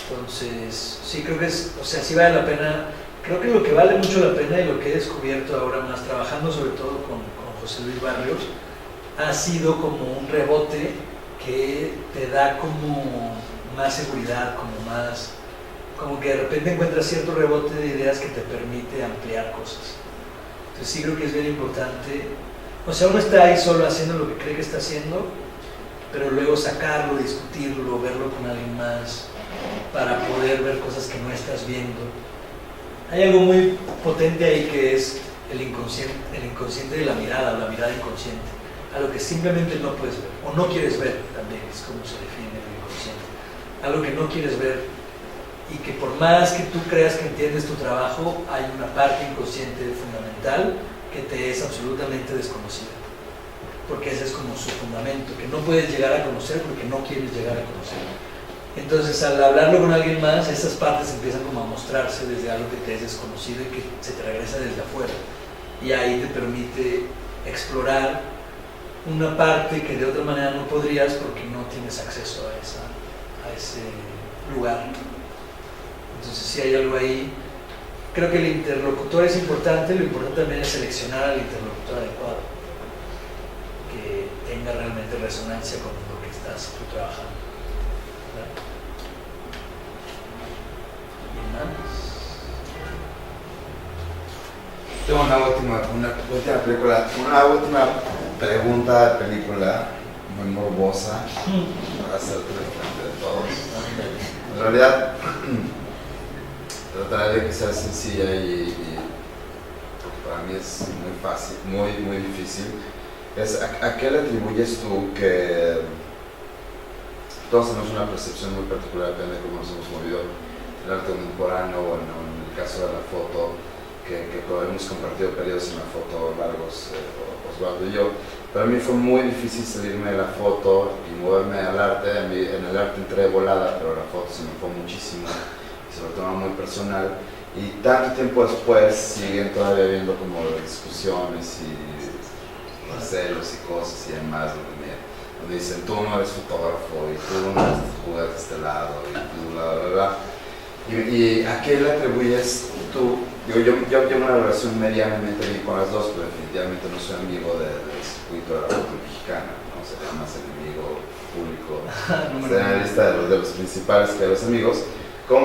[SPEAKER 2] Entonces, sí creo que sí vale la pena. Creo que lo que vale mucho la pena y lo que he descubierto ahora más trabajando sobre todo con José Luis Barrios ha sido como un rebote que te da como más seguridad, como que de repente encuentras cierto rebote de ideas que te permite ampliar cosas. Entonces sí creo que es bien importante, o sea, uno está ahí solo haciendo lo que cree que está haciendo, pero luego sacarlo, discutirlo, verlo con alguien más para poder ver cosas que no estás viendo. Hay algo muy potente ahí que es el inconsciente de la mirada, o la mirada inconsciente. algo que simplemente no puedes ver, o no quieres ver también, es como se define el inconsciente, algo que no quieres ver y que por más que tú creas que entiendes tu trabajo, hay una parte inconsciente fundamental que te es absolutamente desconocida, porque ese es como su fundamento, que no puedes llegar a conocer porque no quieres llegar a conocer. Entonces, al hablarlo con alguien más, esas partes empiezan como a mostrarse desde algo que te es desconocido y que se te regresa desde afuera, y ahí te permite explorar una parte que de otra manera no podrías porque no tienes acceso a ese lugar. Entonces, si hay algo ahí, creo que el interlocutor es importante, lo importante también es seleccionar al interlocutor adecuado, que tenga realmente resonancia con lo que estás tú trabajando. ¿Verdad? ¿Y más?
[SPEAKER 1] Tengo una última pregunta de película muy morbosa para hacerte frente de todos. En realidad, trataré de que sea sencilla y para mí es muy fácil, muy difícil. ¿A qué le atribuyes tú que todos tenemos una percepción muy particular, depende de cómo nos hemos movido el arte contemporáneo o en el caso de la foto, que hemos compartido periodos en la foto largos, Osvaldo y yo. Para mí fue muy difícil salirme de la foto y moverme al arte. En el arte entré volada, pero la foto se me fue muchísimo y se lo toma muy personal. Y tanto tiempo después siguen todavía habiendo como discusiones y celos y cosas y demás, donde dicen tú no eres fotógrafo y tú no eres jugar de este lado y tú bla bla bla. ¿Y a qué le atribuyes tú? Digo, yo tengo una relación medianamente bien con las dos, pero definitivamente no soy amigo del circuito de la foto mexicana, ¿no? Sería más enemigo público. Sería en la lista de los principales que de los amigos.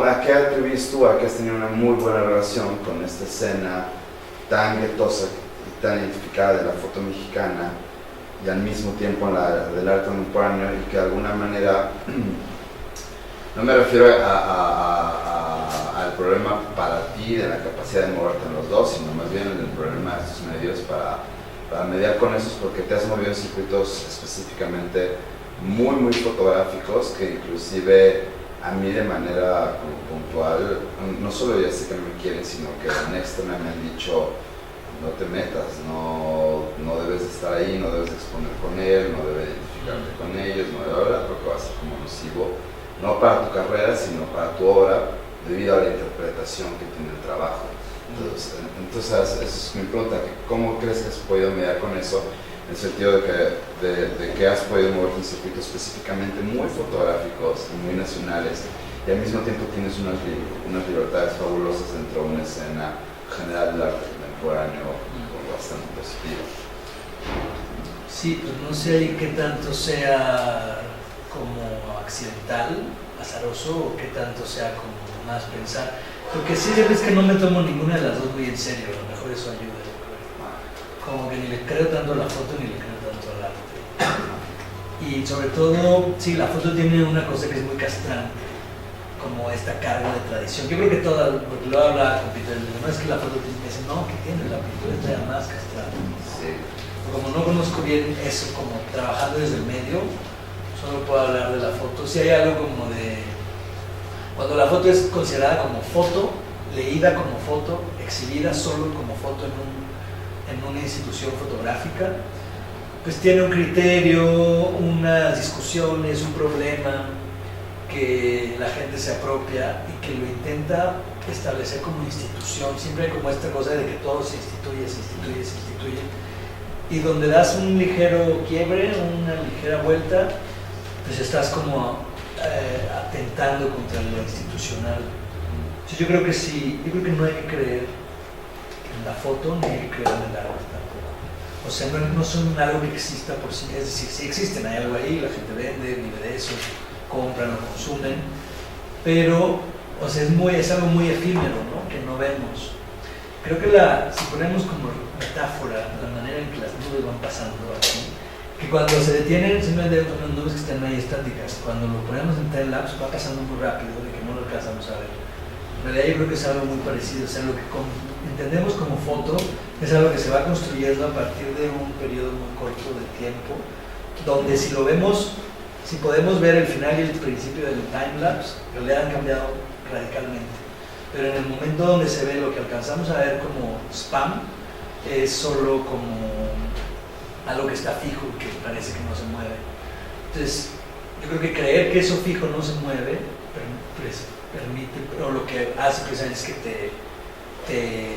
[SPEAKER 1] ¿A qué atribuyes tú a que has tenido una muy buena relación con esta escena tan guetosa y tan identificada de la foto mexicana y al mismo tiempo del arte contemporáneo, y que de alguna manera, no me refiero al problema para ti de la capacidad de moverte en los dos, sino más bien el problema de estos medios para mediar con esos, porque te has movido en circuitos específicamente muy fotográficos que inclusive a mí de manera puntual, no solo ya sé que me quieren, sino que en externa me han dicho no te metas, no debes de estar ahí, no debes de exponer con él, no debes identificarte con ellos, no debes hablar porque va a ser como nocivo, no para tu carrera, sino para tu obra, debido a la interpretación que tiene el trabajo. Entonces esa es mi pregunta, ¿cómo crees que has podido mediar con eso? En el sentido de que has podido moverte en circuitos específicamente muy fotográficos y muy nacionales, y al mismo tiempo tienes unas libertades fabulosas dentro de una escena general del arte contemporáneo bastante positiva.
[SPEAKER 2] Sí, pues no sé ahí qué tanto sea como accidental, azaroso, o qué tanto sea como más pensar. Lo que sí es que no me tomo ninguna de las dos muy en serio, a lo mejor eso ayuda. Como que ni le creo tanto a la foto ni le creo tanto al arte. Y sobre todo, sí, la foto tiene una cosa que es muy castrante, como esta carga de tradición. Yo creo que toda, porque lo hablaba con Peter, no es que la foto tiene que decir, no, que tiene, la pintura está ya más castrada. Sí. Como no conozco bien eso, como trabajando desde el medio, solo puedo hablar de la foto. Si hay algo como de, cuando la foto es considerada como foto, leída como foto, exhibida solo como foto en una institución fotográfica, pues tiene un criterio, unas discusiones, un problema que la gente se apropia y que lo intenta establecer como institución. Siempre hay como esta cosa de que todo se instituye, y donde das un ligero quiebre, una ligera vuelta, pues estás como atentando contra lo institucional. Entonces yo creo que sí, yo creo que no hay que creer en la foto ni hay que creer en el arte tampoco. O sea, no son algo que exista por sí, es decir, sí existen, hay algo ahí, la gente vende, vive de eso, compran o consumen, pero o sea, es algo muy efímero, ¿no? Que no vemos. Creo que si ponemos como metáfora la manera en que las nubes van pasando aquí, que cuando se detienen simplemente son las nubes que están ahí estáticas, cuando lo ponemos en time lapse va pasando muy rápido de que no lo alcanzamos a ver. En realidad yo creo que es algo muy parecido, o sea, lo que entendemos como foto es algo que se va construyendo a partir de un periodo muy corto de tiempo, donde si lo vemos, si podemos ver el final y el principio del timelapse, en realidad han cambiado radicalmente. Pero en el momento donde se ve lo que alcanzamos a ver como spam, es solo como algo que está fijo y que parece que no se mueve. Entonces, yo creo que creer que eso fijo no se mueve permite, o lo que hace precisamente es que te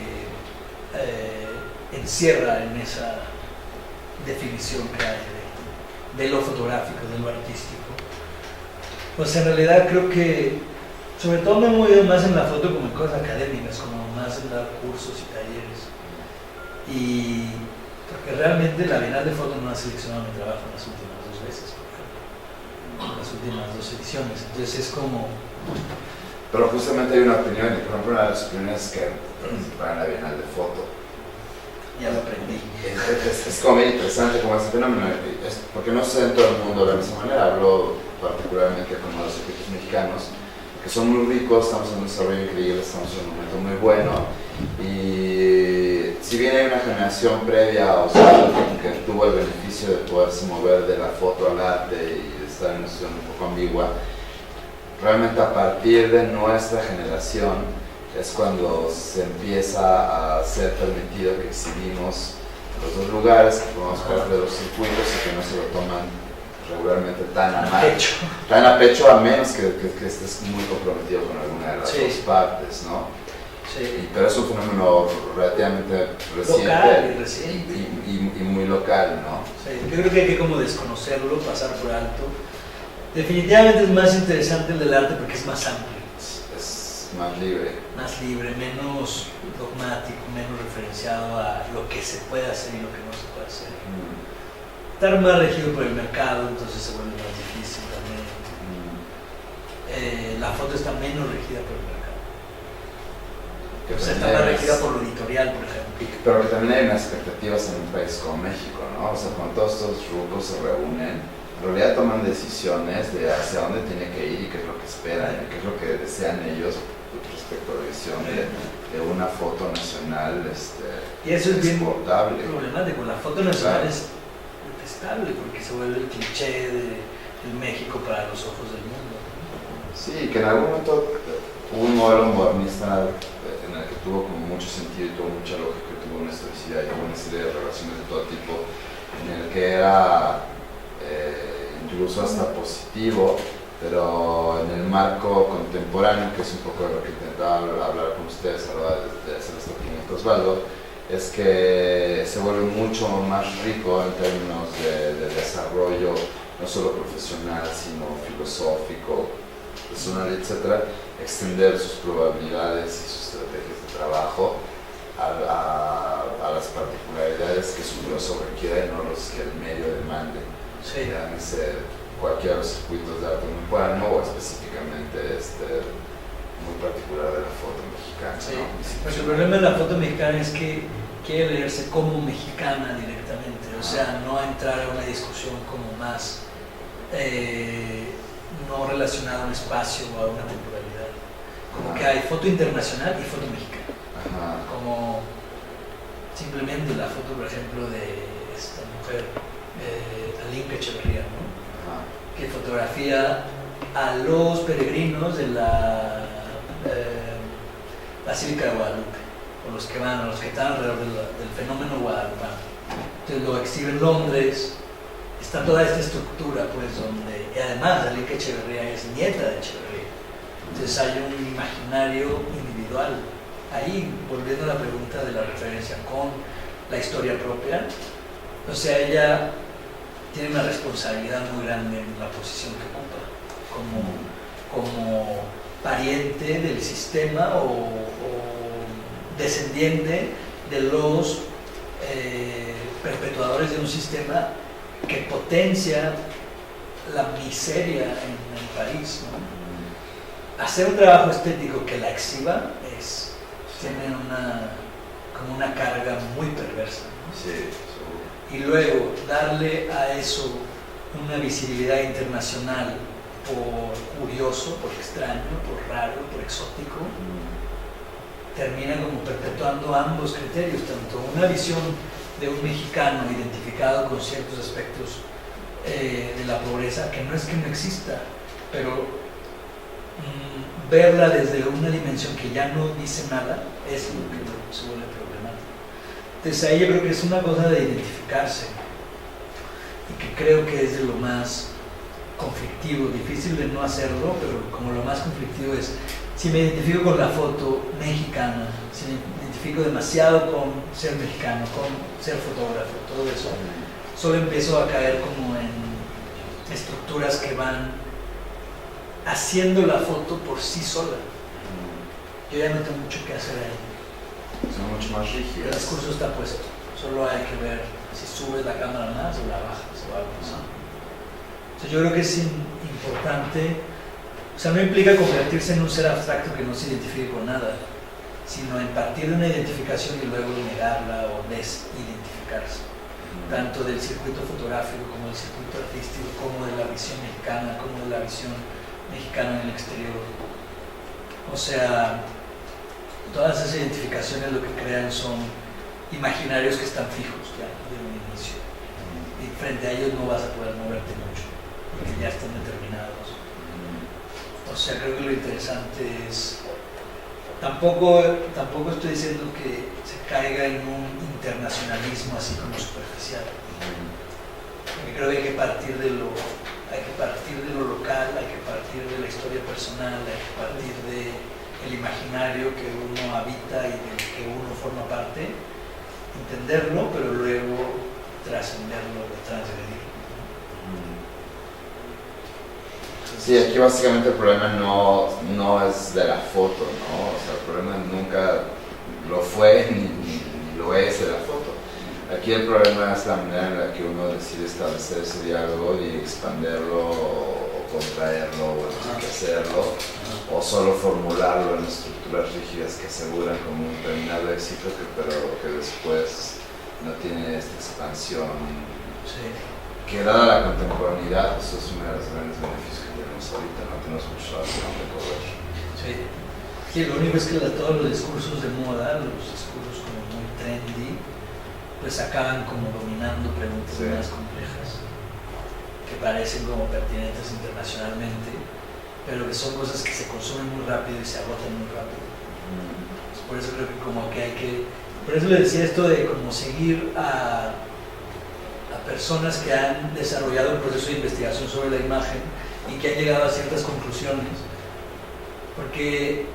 [SPEAKER 2] encierra en esa definición que hay de lo fotográfico, de lo artístico. Pues en realidad creo que, sobre todo me he movido más en la foto como en cosas académicas, como más en dar cursos y talleres. Y porque realmente la Bienal de Foto no ha seleccionado mi trabajo en las últimas 2 veces, por ejemplo, en las últimas 2 ediciones. Entonces es como...
[SPEAKER 1] Pero justamente hay una opinión, y por ejemplo una de las opiniones que participan en la Bienal de Foto.
[SPEAKER 2] Ya lo aprendí.
[SPEAKER 1] Es como bien interesante como ese fenómeno, porque no sé en todo el mundo de la misma manera. Hablo particularmente con los circuitos mexicanos, que son muy ricos, estamos en un desarrollo increíble, estamos en un momento muy bueno, y si bien hay una generación previa, o sea, que tuvo el beneficio de poderse mover de la foto al arte y de estar en una situación un poco ambigua, realmente a partir de nuestra generación es cuando se empieza a ser permitido que exhibimos en los 2 lugares, que formamos parte de los circuitos y que no se lo toman regularmente tan a pecho, a menos que estés muy comprometido con alguna de las 2 partes, ¿no?
[SPEAKER 2] Sí.
[SPEAKER 1] Pero es un fenómeno relativamente reciente,
[SPEAKER 2] local y reciente.
[SPEAKER 1] Y muy local, ¿no?
[SPEAKER 2] Sí, yo creo que hay que como desconocerlo, pasar por alto. Definitivamente es más interesante el del arte porque es más amplio.
[SPEAKER 1] Es más libre.
[SPEAKER 2] Más libre, menos dogmático, menos referenciado a lo que se puede hacer y lo que no se puede hacer. Estar más regido por el mercado, entonces se vuelve más difícil también. La foto está menos regida por el mercado. O sea, está más regida por lo editorial, por ejemplo.
[SPEAKER 1] Pero que también hay unas expectativas en un país como México, ¿no? O sea, cuando todos estos rucos se reúnen, en realidad toman decisiones de hacia dónde tiene que ir y qué es lo que esperan, y qué es lo que desean ellos respecto a la visión de una foto nacional
[SPEAKER 2] y eso es bien
[SPEAKER 1] exportable.
[SPEAKER 2] Problemático. La foto nacional es detestable porque se vuelve el cliché de México para los ojos del mundo.
[SPEAKER 1] Sí, que en algún momento hubo un modelo modernista en el que tuvo como mucho sentido y tuvo mucha lógica, y tuvo una historicidad y tuvo una serie de relaciones de todo tipo, en el que era incluso hasta positivo, pero en el marco contemporáneo, que es un poco de lo que intentaba hablar con ustedes a la hora de hacer esta opinión con Osvaldo, es que se vuelve mucho más rico en términos de desarrollo, no solo profesional, sino filosófico, personal, etc., extender sus probabilidades y sus estrategias de trabajo a las particularidades que su filósofo requiere, no los que el medio demande.
[SPEAKER 2] Sí.
[SPEAKER 1] Cualquiera de los circuitos de arte contemporáneo o específicamente muy particular de la foto mexicana.
[SPEAKER 2] Sí.
[SPEAKER 1] ¿No?
[SPEAKER 2] Pues el problema de la foto mexicana es que quiere leerse como mexicana directamente, o sea, no entrar a una discusión como más no relacionada a un espacio o a una temporalidad. Como que hay foto internacional y foto mexicana. Como simplemente la foto, por ejemplo, de esta mujer, Alinka Echeverría, ¿no? Que fotografía a los peregrinos de la Basílica de Guadalupe, o los que van, a los que están alrededor del fenómeno guadalupano. Entonces lo exhibe en Londres, está toda esta estructura, pues, donde, y además Alinka Echeverría es nieta de Echeverría. Entonces hay un imaginario individual. Ahí, volviendo a la pregunta de la referencia con la historia propia, o sea, ella tiene una responsabilidad muy grande en la posición que ocupa, como pariente del sistema o descendiente de los perpetuadores de un sistema que potencia la miseria en el país, ¿no? Hacer un trabajo estético que la exhiba tiene como una carga muy perversa, ¿no?
[SPEAKER 1] Sí.
[SPEAKER 2] Y luego darle a eso una visibilidad internacional por curioso, por extraño, por raro, por exótico, termina como perpetuando ambos criterios, tanto una visión de un mexicano identificado con ciertos aspectos de la pobreza, que no es que no exista, pero verla desde una dimensión que ya no dice nada es lo que se vuelve problemático. Entonces ahí yo creo que es una cosa de identificarse, y que creo que es de lo más conflictivo, difícil de no hacerlo, pero como lo más conflictivo es, si me identifico con la foto mexicana, si me identifico demasiado con ser mexicano, con ser fotógrafo, todo eso, solo empiezo a caer como en estructuras que van haciendo la foto por sí sola. Yo ya no tengo mucho que hacer ahí.
[SPEAKER 1] Son mucho más
[SPEAKER 2] El
[SPEAKER 1] rígidas.
[SPEAKER 2] discurso está puesto, solo hay que ver si subes la cámara más o la bajas o algo así. Entonces yo creo que es importante, o sea, no implica convertirse en un ser abstracto que no se identifique con nada, sino en partir de una identificación y luego negarla o desidentificarse, tanto del circuito fotográfico como del circuito artístico, como de la visión mexicana, como de la visión mexicana en el exterior. O sea, todas esas identificaciones lo que crean son imaginarios que están fijos ya desde un inicio, y frente a ellos no vas a poder moverte mucho porque ya están determinados. O sea, creo que lo interesante es, tampoco estoy diciendo que se caiga en un internacionalismo así como superficial, porque creo que hay que partir de lo local, hay que partir de la historia personal, hay que partir del imaginario que uno habita y del que uno forma parte, entenderlo, pero luego trascenderlo, transgredirlo.
[SPEAKER 1] Sí, aquí básicamente el problema no es de la foto, ¿no? O sea, el problema nunca lo fue ni lo es de la foto. Aquí el problema es la manera en la que uno decide establecer ese diálogo y expanderlo o contraerlo o enriquecerlo, o solo formularlo en estructuras rígidas que aseguran como un determinado éxito, pero que después no tiene esta expansión.
[SPEAKER 2] Sí.
[SPEAKER 1] Que dada la contemporaneidad, eso es uno de los grandes beneficios que tenemos ahorita, no tenemos mucho relación de poder.
[SPEAKER 2] Sí. Sí, lo único es que todos los discursos de moda, los discursos como muy trendy, pues acaban como dominando preguntas más complejas, que parecen como pertinentes internacionalmente, pero que son cosas que se consumen muy rápido y se agotan muy rápido. Por eso creo que como que hay que, por eso le decía esto de como seguir a personas que han desarrollado un proceso de investigación sobre la imagen y que han llegado a ciertas conclusiones, porque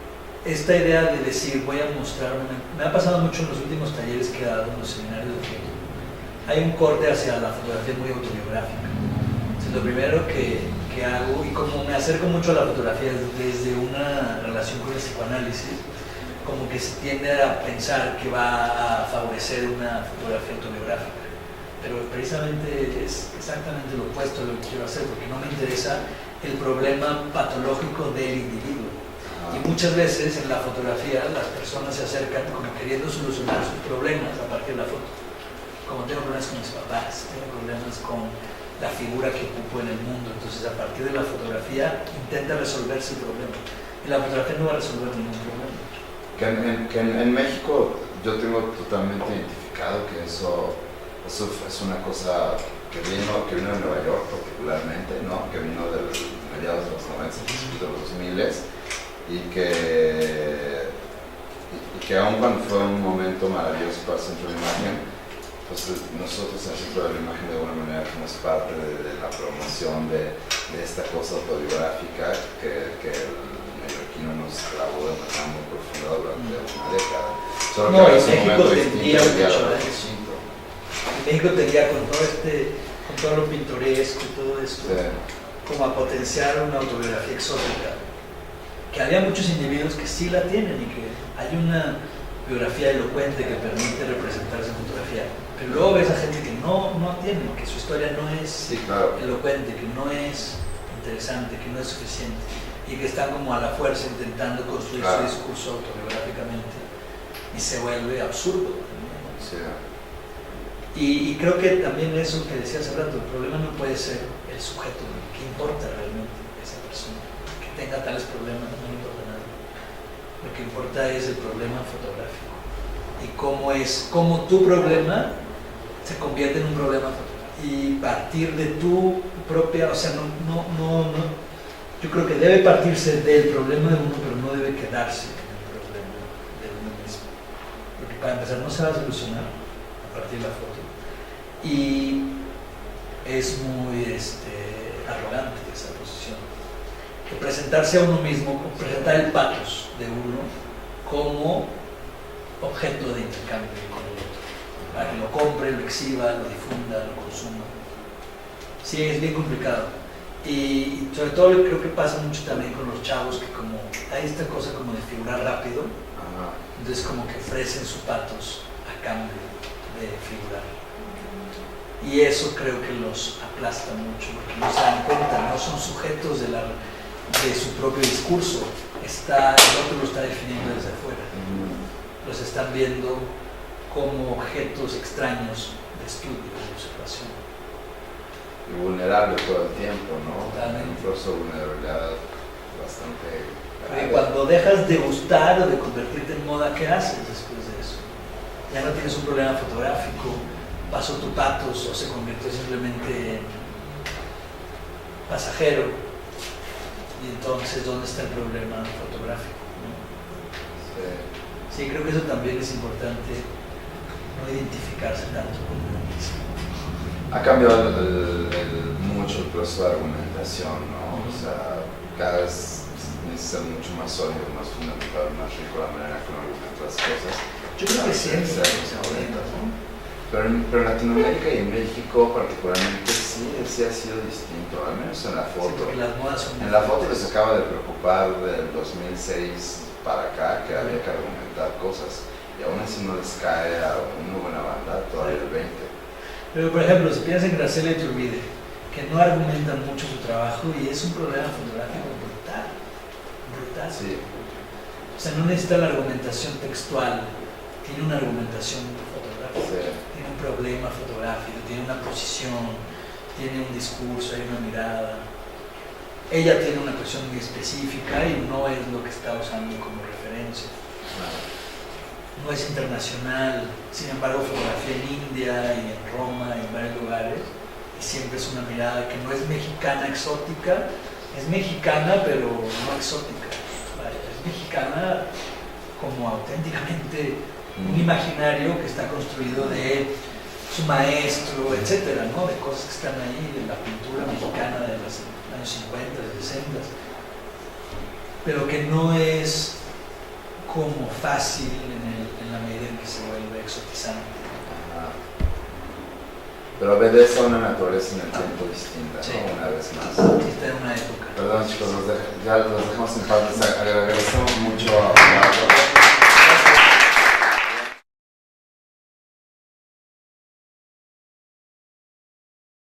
[SPEAKER 2] esta idea de decir voy a mostrar, me ha pasado mucho en los últimos talleres que he dado en los seminarios de foto, hay un corte hacia la fotografía muy autobiográfica. Entonces, lo primero que hago, y como me acerco mucho a la fotografía desde una relación con el psicoanálisis, como que se tiende a pensar que va a favorecer una fotografía autobiográfica, pero precisamente es exactamente lo opuesto a lo que quiero hacer, porque no me interesa el problema patológico del individuo. Y muchas veces en la fotografía las personas se acercan como queriendo solucionar sus problemas a partir de la foto. Como tengo problemas con mis papás, tengo problemas con la figura que ocupo en el mundo, entonces a partir de la fotografía intenta resolverse el problema. Y la fotografía no va a resolver ningún problema.
[SPEAKER 1] Que en México yo tengo totalmente identificado que eso es una cosa que vino de Nueva York particularmente, ¿no? Que vino de mediados de los 90, principios de los 2000, y que aun cuando fue un momento maravilloso para el Centro de Imagen, pues nosotros en el Centro de la Imagen de alguna manera fuimos parte de la promoción de esta cosa autobiográfica que el neoyorquino nos clavó de manera muy profunda durante una década. Solo
[SPEAKER 2] No,
[SPEAKER 1] que
[SPEAKER 2] en México tendría mucho
[SPEAKER 1] de
[SPEAKER 2] eso. En México tendría con todo lo pintoresco y todo esto, como a potenciar una autobiografía exótica, que había muchos individuos que sí la tienen y que hay una biografía elocuente que permite representarse en fotografía, pero luego ves a gente que no tiene, que su historia no es elocuente, que no es interesante, que no es suficiente, y que están como a la fuerza intentando construir su discurso autobiográficamente, y se vuelve absurdo.
[SPEAKER 1] Sí.
[SPEAKER 2] Y creo que también eso que decía hace rato, el problema no puede ser el sujeto, ¿qué importa realmente? esa persona. Que tenga tales problemas no importa nada. Lo que importa es el problema fotográfico y cómo tu problema se convierte en un problema fotográfico y partir de tu propia, o sea, no, yo creo que debe partirse del problema de uno, pero no debe quedarse en el problema de uno mismo, porque para empezar no se va a solucionar a partir de la foto y es muy arrogante esa posición de presentarse a uno mismo, presentar el pathos de uno como objeto de intercambio con el otro, para que lo compre, lo exhiba, lo difunda, lo consuma. Sí, es bien complicado. Y sobre todo creo que pasa mucho también con los chavos, que como hay esta cosa como de figurar rápido, entonces como que ofrecen su pathos a cambio de figurar. Y eso creo que los aplasta mucho, porque no se dan cuenta, no son sujetos de su propio discurso, el otro lo está definiendo desde afuera. Los están viendo como objetos extraños de estudio, de observación.
[SPEAKER 1] Y vulnerable todo el tiempo, ¿no?
[SPEAKER 2] Totalmente.
[SPEAKER 1] Un proceso de vulnerabilidad bastante grave.
[SPEAKER 2] Cuando dejas de gustar o de convertirte en moda, ¿qué haces después de eso? Ya no tienes un problema fotográfico, pasó tu pathos o se convirtió simplemente en pasajero. Y entonces, ¿dónde está el problema fotográfico? ¿No? Sí, creo que eso también es importante, no identificarse tanto con uno mismo.
[SPEAKER 1] Ha cambiado mucho el proceso de argumentación, ¿no? O sea, cada vez necesita ser mucho más sólido, más fundamental, más rico la manera que uno argumenta las cosas.
[SPEAKER 2] Yo creo que siempre se aumenta, ¿no?
[SPEAKER 1] Pero en Latinoamérica y en México particularmente sí ha sido distinto, al menos en la foto.
[SPEAKER 2] Sí, las modas son
[SPEAKER 1] en la foto les acaba de preocupar del 2006 para acá que había que argumentar cosas y aún así no les cae a una buena banda todavía el 20.
[SPEAKER 2] Pero por ejemplo, si piensas en Graciela Iturbide, que no argumenta mucho su trabajo y es un problema fotográfico brutal.
[SPEAKER 1] Sí.
[SPEAKER 2] O sea, no necesita la argumentación textual, tiene una argumentación fotográfica,
[SPEAKER 1] Sí.
[SPEAKER 2] tiene un problema fotográfico, tiene una posición, tiene un discurso, hay una mirada. Ella tiene una cuestión muy específica y no es lo que está usando como referencia. No es internacional, sin embargo fotografía en India y en Roma y en varios lugares, y siempre es una mirada que no es mexicana exótica, es mexicana pero no exótica, vaya, es mexicana como auténticamente un imaginario que está construido de su maestro, etcétera, ¿no? De cosas que están ahí, de la pintura mexicana de los años 50, 60, pero que no es como fácil en la medida en que se vuelve exotizante.
[SPEAKER 1] Pero obedece a una naturaleza en el tiempo distinta,
[SPEAKER 2] Sí.
[SPEAKER 1] ¿no? Una vez más.
[SPEAKER 2] Sí, está en una época.
[SPEAKER 1] Perdón chicos, ya los dejamos en paz, les agradecemos mucho a